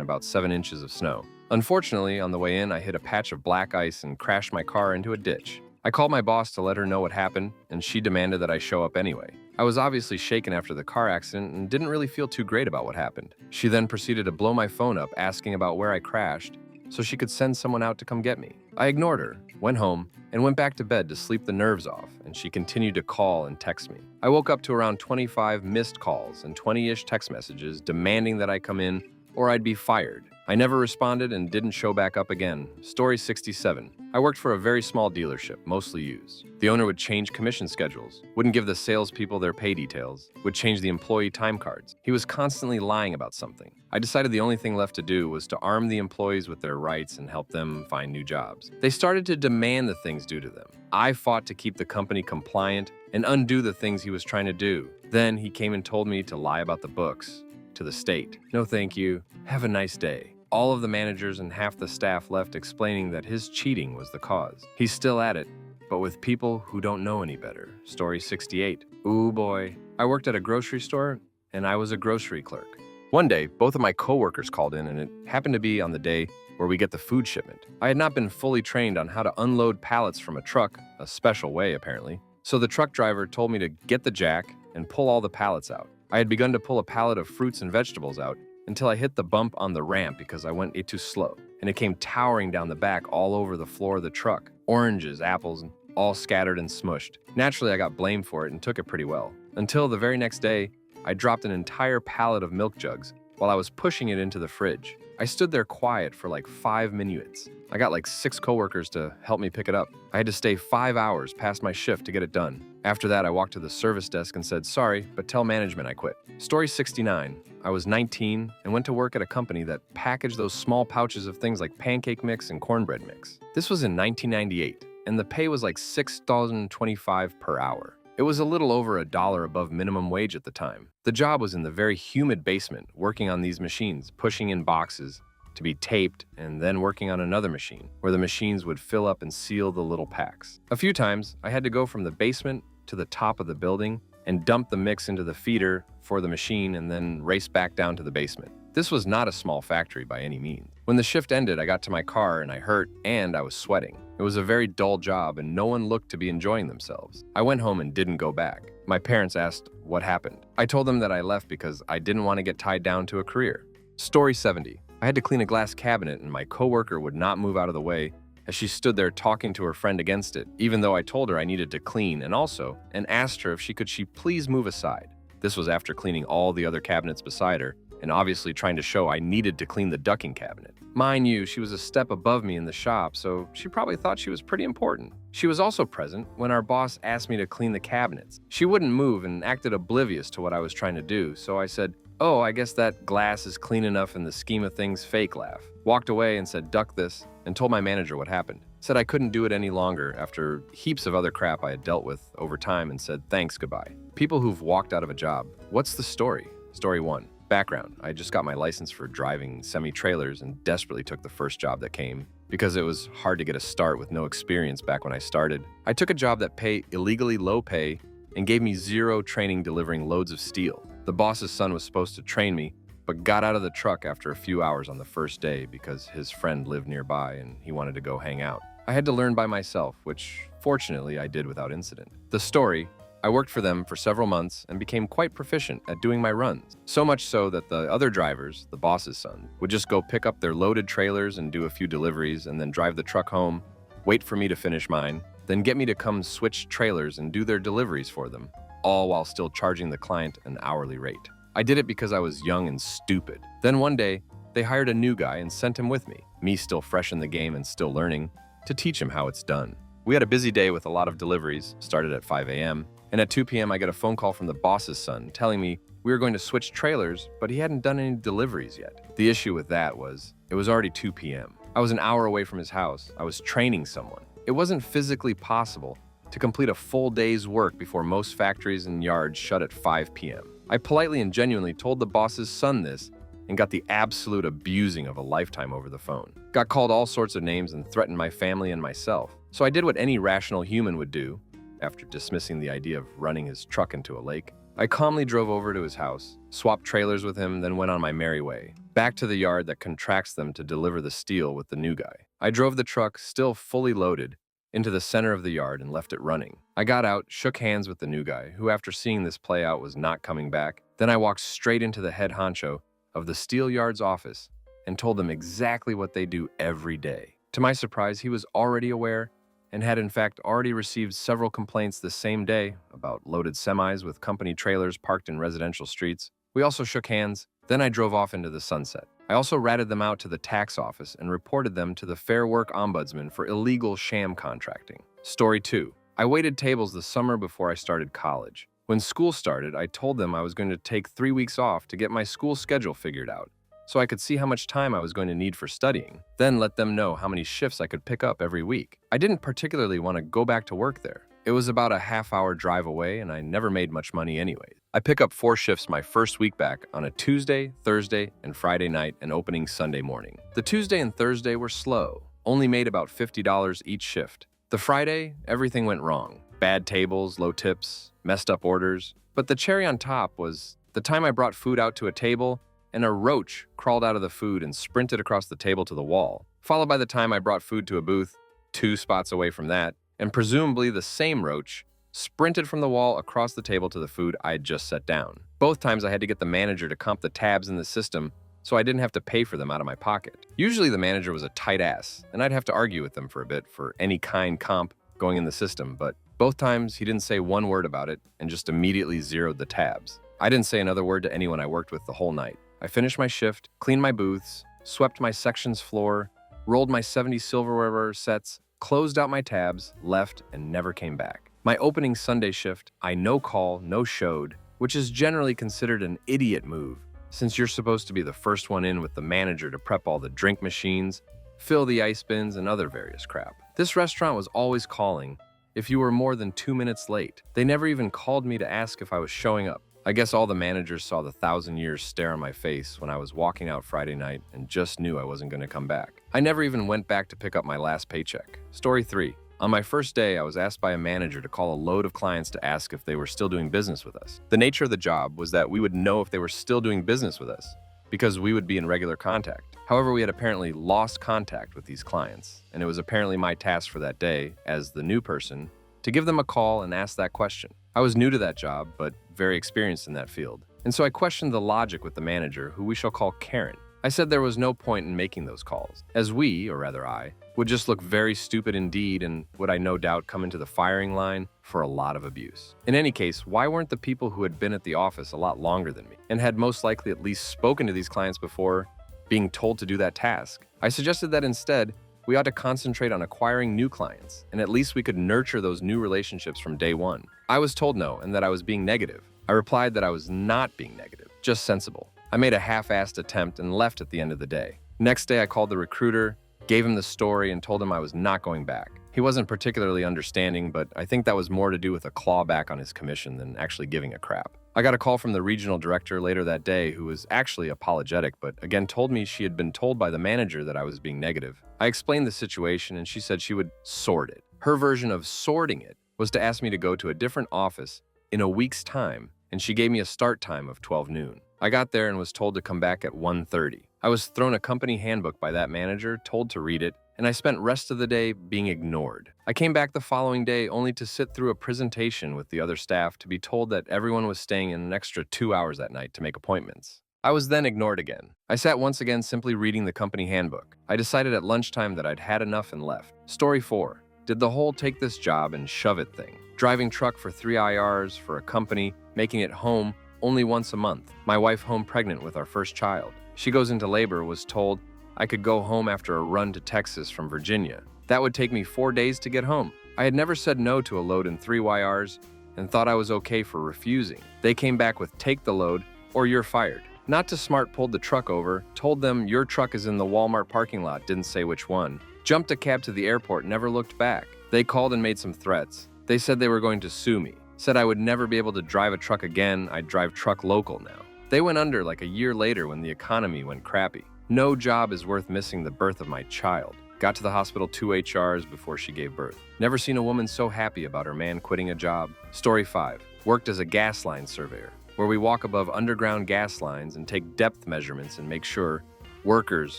about 7 inches of snow. Unfortunately, on the way in, I hit a patch of black ice and crashed my car into a ditch. I called my boss to let her know what happened, and she demanded that I show up anyway. I was obviously shaken after the car accident and didn't really feel too great about what happened. She then proceeded to blow my phone up asking about where I crashed so she could send someone out to come get me. I ignored her, went home, and went back to bed to sleep the nerves off, and she continued to call and text me. I woke up to around 25 missed calls and 20-ish text messages demanding that I come in or I'd be fired. I never responded and didn't show back up again. Story 67. I worked for a very small dealership, mostly used. The owner would change commission schedules, wouldn't give the salespeople their pay details, would change the employee time cards. He was constantly lying about something. I decided the only thing left to do was to arm the employees with their rights and help them find new jobs. They started to demand the things due to them. I fought to keep the company compliant and undo the things he was trying to do. Then he came and told me to lie about the books to the state. No thank you. Have a nice day. All of the managers and half the staff left explaining that his cheating was the cause. He's still at it, but with people who don't know any better. Story 68. Ooh boy. I worked at a grocery store and I was a grocery clerk. One day, both of my coworkers called in and it happened to be on the day where we get the food shipment. I had not been fully trained on how to unload pallets from a truck, a special way apparently. So the truck driver told me to get the jack and pull all the pallets out. I had begun to pull a pallet of fruits and vegetables out until I hit the bump on the ramp because I went too slow, and it came towering down the back all over the floor of the truck. Oranges, apples, all scattered and smushed. Naturally, I got blamed for it and took it pretty well. Until the very next day, I dropped an entire pallet of milk jugs while I was pushing it into the fridge. I stood there quiet for like 5 minutes. I got like 6 coworkers to help me pick it up. I had to stay 5 hours past my shift to get it done. After that, I walked to the service desk and said, sorry, but tell management I quit. Story 69. I was 19 and went to work at a company that packaged those small pouches of things like pancake mix and cornbread mix. This was in 1998, and the pay was like $6.25 per hour. It was a little over $1 above minimum wage at the time. The job was in the very humid basement, working on these machines, pushing in boxes to be taped, and then working on another machine, where the machines would fill up and seal the little packs. A few times, I had to go from the basement to the top of the building and dump the mix into the feeder for the machine and then race back down to the basement. This was not a small factory by any means. When the shift ended, I got to my car and I hurt and I was sweating. It was a very dull job and no one looked to be enjoying themselves. I went home and didn't go back. My parents asked what happened. I told them that I left because I didn't want to get tied down to a career. Story 70. I had to clean a glass cabinet and my coworker would not move out of the way as she stood there talking to her friend against it, even though I told her I needed to clean and asked her if she could please move aside. This was after cleaning all the other cabinets beside her and obviously trying to show I needed to clean the ducking cabinet. Mind you, she was a step above me in the shop, so she probably thought she was pretty important. She was also present when our boss asked me to clean the cabinets. She wouldn't move and acted oblivious to what I was trying to do, so I said, "Oh, I guess that glass is clean enough in the scheme of things," fake laugh. Walked away and said, "Duck this," and told my manager what happened. Said I couldn't do it any longer after heaps of other crap I had dealt with over time and said thanks, goodbye. People who've walked out of a job. What's the story? Story 1. Background. I just got my license for driving semi-trailers and desperately took the first job that came because it was hard to get a start with no experience back when I started. I took a job that paid illegally low pay and gave me zero training delivering loads of steel. The boss's son was supposed to train me, but got out of the truck after a few hours on the first day because his friend lived nearby and he wanted to go hang out. I had to learn by myself, which fortunately I did without incident. The story. I worked for them for several months and became quite proficient at doing my runs. So much so that the other drivers, the boss's son, would just go pick up their loaded trailers and do a few deliveries and then drive the truck home, wait for me to finish mine, then get me to come switch trailers and do their deliveries for them, all while still charging the client an hourly rate. I did it because I was young and stupid. Then one day, they hired a new guy and sent him with me still fresh in the game and still learning, to teach him how it's done. We had a busy day with a lot of deliveries, started at 5 a.m., and at 2 p.m. I get a phone call from the boss's son telling me we were going to switch trailers, but he hadn't done any deliveries yet. The issue with that was, it was already 2 p.m. I was an hour away from his house. I was training someone. It wasn't physically possible to complete a full day's work before most factories and yards shut at 5 p.m. I politely and genuinely told the boss's son this and got the absolute abusing of a lifetime over the phone. Got called all sorts of names and threatened my family and myself. So I did what any rational human would do. After dismissing the idea of running his truck into a lake, I calmly drove over to his house, swapped trailers with him, then went on my merry way, back to the yard that contracts them to deliver the steel with the new guy. I drove the truck, still fully loaded, into the center of the yard and left it running. I got out, shook hands with the new guy, who after seeing this play out was not coming back. Then I walked straight into the head honcho of the steel yard's office and told them exactly what they do every day. To my surprise, he was already aware and had in fact already received several complaints the same day about loaded semis with company trailers parked in residential streets. We also shook hands. Then I drove off into the sunset. I also ratted them out to the tax office and reported them to the Fair Work Ombudsman for illegal sham contracting. Story 2. I waited tables the summer before I started college. When school started, I told them I was going to take 3 weeks off to get my school schedule figured out, so I could see how much time I was going to need for studying, then let them know how many shifts I could pick up every week. I didn't particularly want to go back to work there. It was about a half-hour drive away, and I never made much money anyway. I pick up 4 shifts my first week back on a Tuesday, Thursday, and Friday night and opening Sunday morning. The Tuesday and Thursday were slow, only made about $50 each shift. The Friday, everything went wrong. Bad tables, low tips, messed up orders. But the cherry on top was the time I brought food out to a table and a roach crawled out of the food and sprinted across the table to the wall, followed by the time I brought food to a booth 2 spots away from that, and presumably the same roach sprinted from the wall across the table to the food I had just set down. Both times I had to get the manager to comp the tabs in the system so I didn't have to pay for them out of my pocket. Usually the manager was a tight ass, and I'd have to argue with them for a bit for any kind comp going in the system, but both times he didn't say one word about it and just immediately zeroed the tabs. I didn't say another word to anyone I worked with the whole night. I finished my shift, cleaned my booths, swept my section's floor, rolled my 70 silverware sets, closed out my tabs, left, and never came back. My opening Sunday shift, I no call, no showed, which is generally considered an idiot move, since you're supposed to be the first one in with the manager to prep all the drink machines, fill the ice bins, and other various crap. This restaurant was always calling if you were more than 2 minutes late. They never even called me to ask if I was showing up. I guess all the managers saw the 1,000 years stare on my face when I was walking out Friday night and just knew I wasn't going to come back. I never even went back to pick up my last paycheck. Story 3. On my first day, I was asked by a manager to call a load of clients to ask if they were still doing business with us. The nature of the job was that we would know if they were still doing business with us because we would be in regular contact. However, we had apparently lost contact with these clients, and it was apparently my task for that day, as the new person, to give them a call and ask that question. I was new to that job, but very experienced in that field. And so I questioned the logic with the manager, who we shall call Karen. I said there was no point in making those calls, as we, or rather I, would just look very stupid indeed and would I no doubt come into the firing line for a lot of abuse. In any case, why weren't the people who had been at the office a lot longer than me and had most likely at least spoken to these clients before being told to do that task? I suggested that instead, we ought to concentrate on acquiring new clients, and at least we could nurture those new relationships from day one. I was told no, and that I was being negative. I replied that I was not being negative, just sensible. I made a half-assed attempt and left at the end of the day. Next day, I called the recruiter, gave him the story, and told him I was not going back. He wasn't particularly understanding, but I think that was more to do with a clawback on his commission than actually giving a crap. I got a call from the regional director later that day who was actually apologetic, but again told me she had been told by the manager that I was being negative. I explained the situation and she said she would sort it. Her version of sorting it was to ask me to go to a different office in a week's time, and she gave me a start time of 12 noon. I got there and was told to come back at 1:30. I was thrown a company handbook by that manager, told to read it, and I spent rest of the day being ignored. I came back the following day only to sit through a presentation with the other staff to be told that everyone was staying in an extra 2 hours that night to make appointments. I was then ignored again. I sat once again simply reading the company handbook. I decided at lunchtime that I'd had enough and left. Story 4. Did the whole take this job and shove it thing. Driving truck for 3 IRs for a company, making it home only once a month. My wife home pregnant with our first child. She goes into labor, was told I could go home after a run to Texas from Virginia. That would take me 4 days to get home. I had never said no to a load in 3 YRs and thought I was okay for refusing. They came back with take the load or you're fired. Not to smart pulled the truck over, told them your truck is in the Walmart parking lot, didn't say which one. Jumped a cab to the airport, never looked back. They called and made some threats. They said they were going to sue me. Said I would never be able to drive a truck again, I'd drive truck local now. They went under like a year later when the economy went crappy. No job is worth missing the birth of my child. Got to the hospital 2 HRs before she gave birth. Never seen a woman so happy about her man quitting a job. Story 5. Worked as a gas line surveyor, where we walk above underground gas lines and take depth measurements and make sure workers,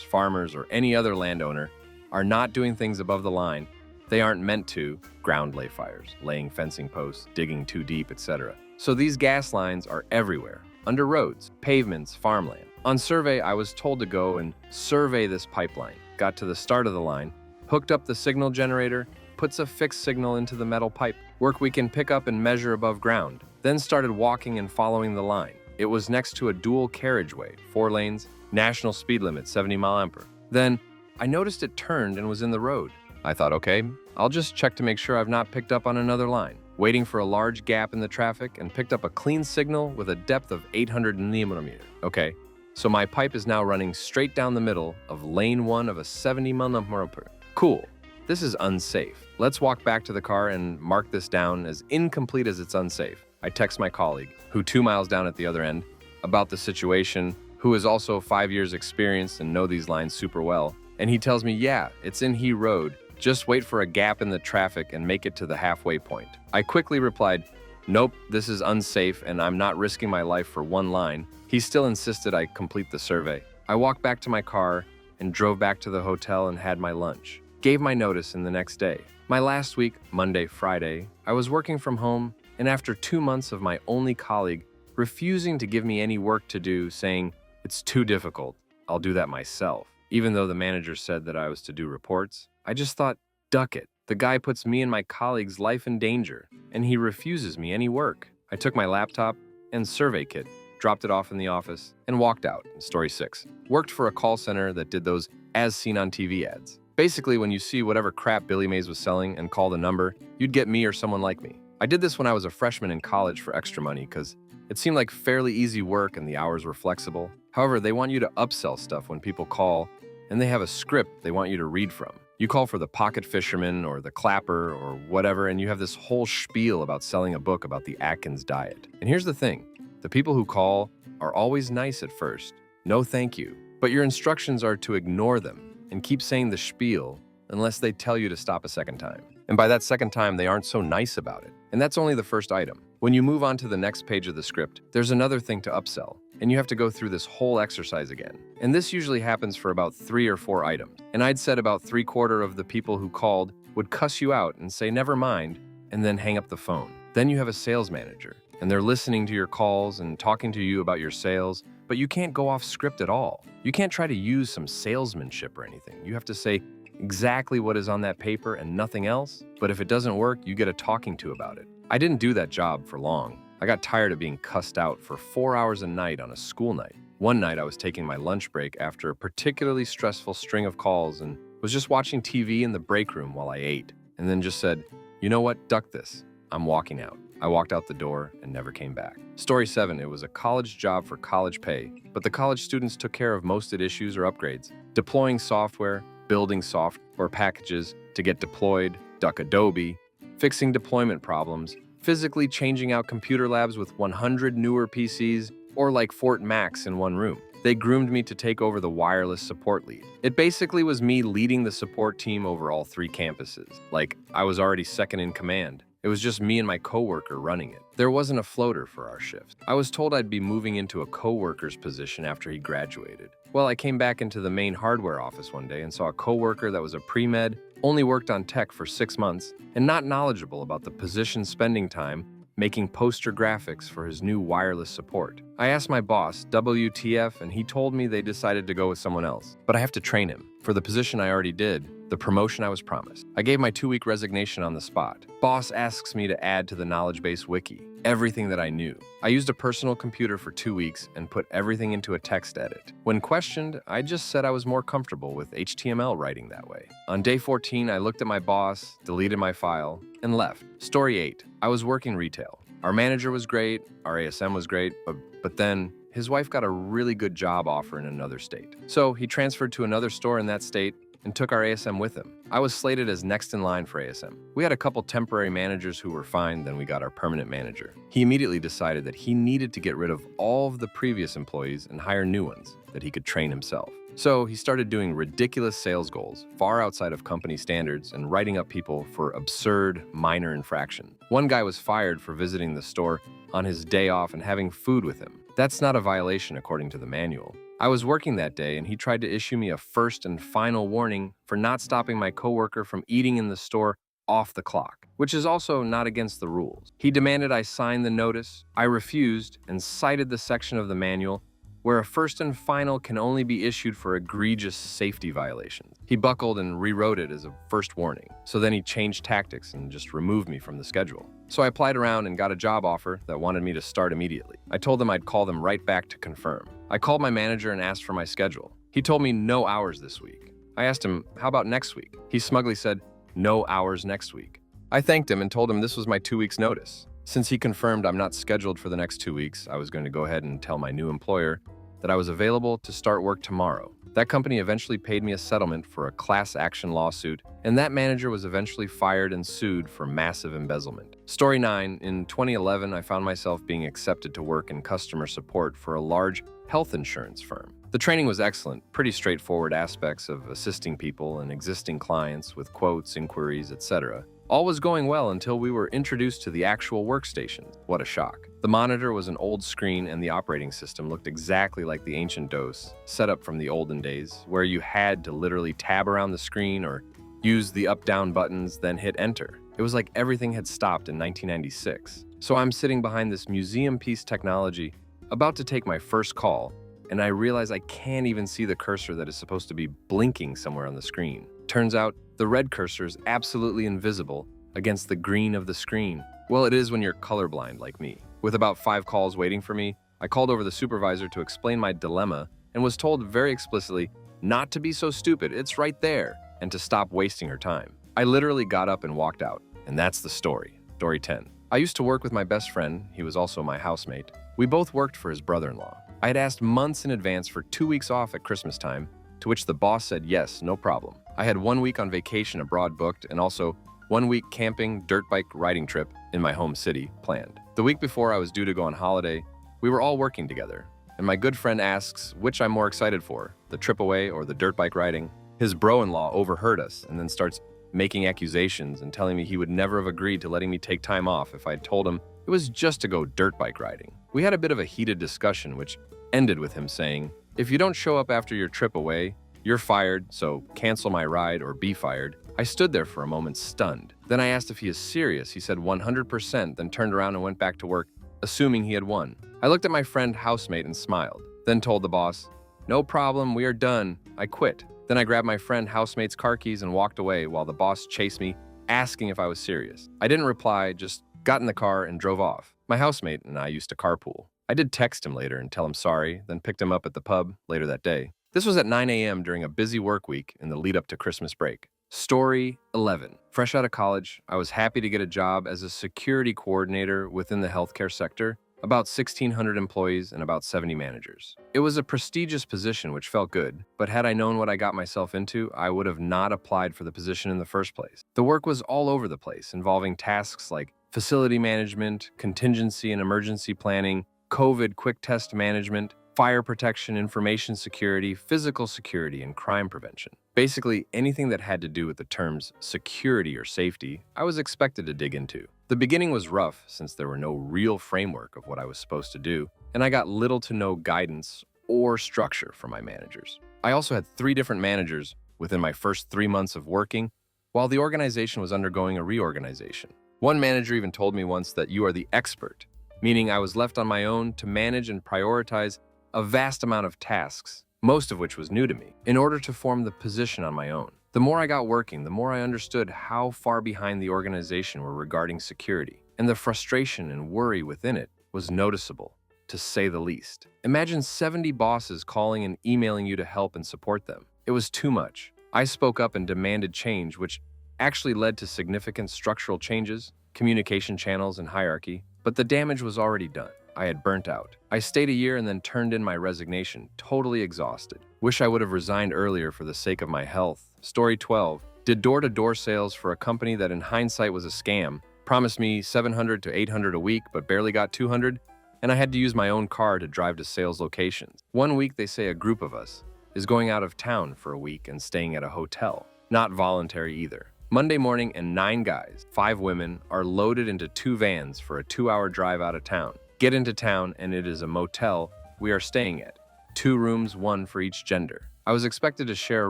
farmers, or any other landowner are not doing things above the line They aren't meant to, ground lay fires, laying fencing posts, digging too deep, etc. So these gas lines are everywhere, under roads, pavements, farmland. On survey, I was told to go and survey this pipeline. Got to the start of the line, hooked up the signal generator, puts a fixed signal into the metal pipe. Work we can pick up and measure above ground. Then started walking and following the line. It was next to a dual carriageway, 4 lanes, national speed limit 70 mph. Then I noticed it turned and was in the road. I thought, okay, I'll just check to make sure I've not picked up on another line. Waiting for a large gap in the traffic and picked up a clean signal with a depth of 800 mm. Okay, so my pipe is now running straight down the middle of lane 1 of a 70 mph. Cool. This is unsafe. Let's walk back to the car and mark this down as incomplete as it's unsafe. I text my colleague, who 2 miles down at the other end, about the situation, who is also 5 years experienced and know these lines super well. And he tells me, yeah, it's in He Road. Just wait for a gap in the traffic and make it to the halfway point. I quickly replied, nope, this is unsafe and I'm not risking my life for one line. He still insisted I complete the survey. I walked back to my car and drove back to the hotel and had my lunch. Gave my notice in the next day. My last week, Monday, Friday, I was working from home, and after 2 months of my only colleague refusing to give me any work to do, saying, it's too difficult, I'll do that myself. Even though the manager said that I was to do reports, I just thought, duck it. The guy puts me and my colleague's life in danger, and he refuses me any work. I took my laptop and survey kit, dropped it off in the office, and walked out. Story 6. Worked for a call center that did those as seen on TV ads. Basically, when you see whatever crap Billy Mays was selling and called a number, you'd get me or someone like me. I did this when I was a freshman in college for extra money because it seemed like fairly easy work and the hours were flexible. However, they want you to upsell stuff when people call, and they have a script they want you to read from. You call for the pocket fisherman or the clapper or whatever, and you have this whole spiel about selling a book about the Atkins diet. And here's the thing, the people who call are always nice at first. No thank you. But your instructions are to ignore them and keep saying the spiel unless they tell you to stop a second time. And by that second time, they aren't so nice about it. And that's only the first item. When you move on to the next page of the script, there's another thing to upsell, and you have to go through this whole exercise again. And this usually happens for about 3 or 4 items. And I'd said about 3/4 of the people who called would cuss you out and say, never mind, and then hang up the phone. Then you have a sales manager, and they're listening to your calls and talking to you about your sales, but you can't go off script at all. You can't try to use some salesmanship or anything. You have to say exactly what is on that paper and nothing else, but if it doesn't work, you get a talking to about it. I didn't do that job for long. I got tired of being cussed out for 4 hours a night on a school night. One night I was taking my lunch break after a particularly stressful string of calls and was just watching TV in the break room while I ate, and then just said, you know what, duck this. I'm walking out. I walked out the door and never came back. Story 7, it was a college job for college pay, but the college students took care of most issues or upgrades, deploying software, building software packages to get deployed, duck Adobe, fixing deployment problems, physically changing out computer labs with 100 newer PCs, or like Fort Max in one room. They groomed me to take over the wireless support lead. It basically was me leading the support team over all 3 campuses. Like, I was already second in command. It was just me and my coworker running it. There wasn't a floater for our shift. I was told I'd be moving into a coworker's position after he graduated. Well, I came back into the main hardware office one day and saw a coworker that was a pre-med, only worked on tech for 6 months, and not knowledgeable about the position spending time making poster graphics for his new wireless support. I asked my boss, WTF, and he told me they decided to go with someone else. But I have to train him. For the position I already did, the promotion I was promised. I gave my 2-week resignation on the spot. Boss asks me to add to the knowledge base wiki, everything that I knew. I used a personal computer for 2 weeks and put everything into a text edit. When questioned, I just said I was more comfortable with HTML writing that way. On day 14, I looked at my boss, deleted my file, and left. Story 8, I was working retail. Our manager was great, our ASM was great, but then his wife got a really good job offer in another state. So he transferred to another store in that state and took our ASM with him. I was slated as next in line for ASM. We had a couple temporary managers who were fine, then we got our permanent manager. He immediately decided that he needed to get rid of all of the previous employees and hire new ones that he could train himself. So he started doing ridiculous sales goals, far outside of company standards, and writing up people for absurd, minor infraction. One guy was fired for visiting the store on his day off and having food with him. That's not a violation according to the manual. I was working that day and he tried to issue me a first and final warning for not stopping my coworker from eating in the store off the clock, which is also not against the rules. He demanded I sign the notice. I refused and cited the section of the manual where a first and final can only be issued for egregious safety violations. He buckled and rewrote it as a first warning. So then he changed tactics and just removed me from the schedule. So I applied around and got a job offer that wanted me to start immediately. I told them I'd call them right back to confirm. I called my manager and asked for my schedule. He told me no hours this week. I asked him, how about next week? He smugly said, no hours next week. I thanked him and told him this was my 2 weeks notice. Since he confirmed I'm not scheduled for the next 2 weeks, I was going to go ahead and tell my new employer that I was available to start work tomorrow. That company eventually paid me a settlement for a class action lawsuit, and that manager was eventually fired and sued for massive embezzlement. Story 9, in 2011, I found myself being accepted to work in customer support for a large health insurance firm. The training was excellent, pretty straightforward aspects of assisting people and existing clients with quotes, inquiries, etc. All was going well until we were introduced to the actual workstations. What a shock. The monitor was an old screen and the operating system looked exactly like the ancient DOS, set up from the olden days, where you had to literally tab around the screen or use the up-down buttons, then hit enter. It was like everything had stopped in 1996. So I'm sitting behind this museum piece technology, about to take my first call, and I realize I can't even see the cursor that is supposed to be blinking somewhere on the screen. Turns out, the red cursor is absolutely invisible against the green of the screen. Well, it is when you're colorblind like me. With about 5 calls waiting for me, I called over the supervisor to explain my dilemma and was told very explicitly not to be so stupid, it's right there, and to stop wasting her time. I literally got up and walked out, and that's the story. Story 10. I used to work with my best friend, he was also my housemate. We both worked for his brother-in-law. I had asked months in advance for 2 weeks off at Christmas time, to which the boss said yes, no problem. I had 1 week on vacation abroad booked and also 1 week camping dirt bike riding trip in my home city planned. The week before I was due to go on holiday, we were all working together, and my good friend asks which I'm more excited for, the trip away or the dirt bike riding. His bro-in-law overheard us and then starts making accusations and telling me he would never have agreed to letting me take time off if I had told him it was just to go dirt bike riding. We had a bit of a heated discussion which ended with him saying, if you don't show up after your trip away, you're fired, so cancel my ride or be fired. I stood there for a moment stunned. Then I asked if he is serious. He said 100%, then turned around and went back to work, assuming he had won. I looked at my friend housemate and smiled, then told the boss, no problem, we are done. I quit. Then I grabbed my friend housemate's car keys and walked away while the boss chased me, asking if I was serious. I didn't reply, just got in the car and drove off. My housemate and I used to carpool. I did text him later and tell him sorry, then picked him up at the pub later that day. This was at 9 a.m. during a busy work week in the lead up to Christmas break. Story 11. Fresh out of college, I was happy to get a job as a security coordinator within the healthcare sector, about 1,600 employees and about 70 managers. It was a prestigious position which felt good, but had I known what I got myself into, I would have not applied for the position in the first place. The work was all over the place, involving tasks like facility management, contingency and emergency planning, COVID quick test management, fire protection, information security, physical security, and crime prevention. Basically, anything that had to do with the terms security or safety, I was expected to dig into. The beginning was rough since there were no real framework of what I was supposed to do, and I got little to no guidance or structure from my managers. I also had 3 different managers within my first 3 months of working, while the organization was undergoing a reorganization. One manager even told me once that you are the expert, meaning I was left on my own to manage and prioritize a vast amount of tasks, most of which was new to me, in order to form the position on my own. The more I got working, the more I understood how far behind the organization were regarding security, and the frustration and worry within it was noticeable, to say the least. Imagine 70 bosses calling and emailing you to help and support them. It was too much. I spoke up and demanded change, which actually led to significant structural changes, communication channels, and hierarchy, but the damage was already done. I had burnt out. I stayed a year and then turned in my resignation, totally exhausted. Wish I would have resigned earlier for the sake of my health. Story 12. Did door-to-door sales for a company that in hindsight was a scam, promised me $700 to $800 a week but barely got $200, and I had to use my own car to drive to sales locations. One week they say a group of us is going out of town for a week and staying at a hotel. Not voluntary either. Monday morning and 9 guys, 5 women, are loaded into 2 vans for a 2-hour drive out of town. Get into town and it is a motel we are staying at. 2 rooms, one for each gender. I was expected to share a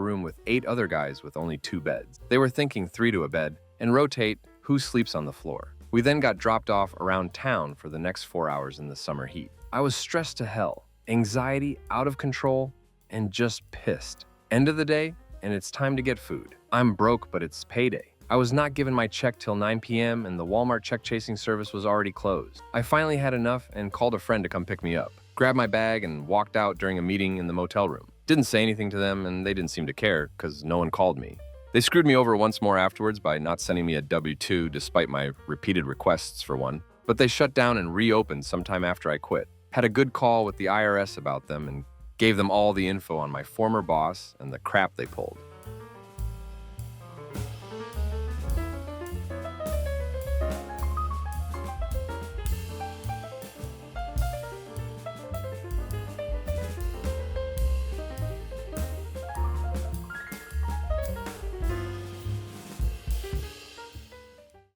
room with 8 other guys with only 2 beds. They were thinking 3 to a bed and rotate who sleeps on the floor. We then got dropped off around town for the next 4 hours in the summer heat. I was stressed to hell, anxiety out of control, and just pissed. End of the day, and it's time to get food. I'm broke, but it's payday. I was not given my check till 9 p.m. and the Walmart check chasing service was already closed. I finally had enough and called a friend to come pick me up. Grabbed my bag and walked out during a meeting in the motel room. Didn't say anything to them and they didn't seem to care because no one called me. They screwed me over once more afterwards by not sending me a W-2 despite my repeated requests for one. But they shut down and reopened sometime after I quit. Had a good call with the IRS about them and gave them all the info on my former boss and the crap they pulled.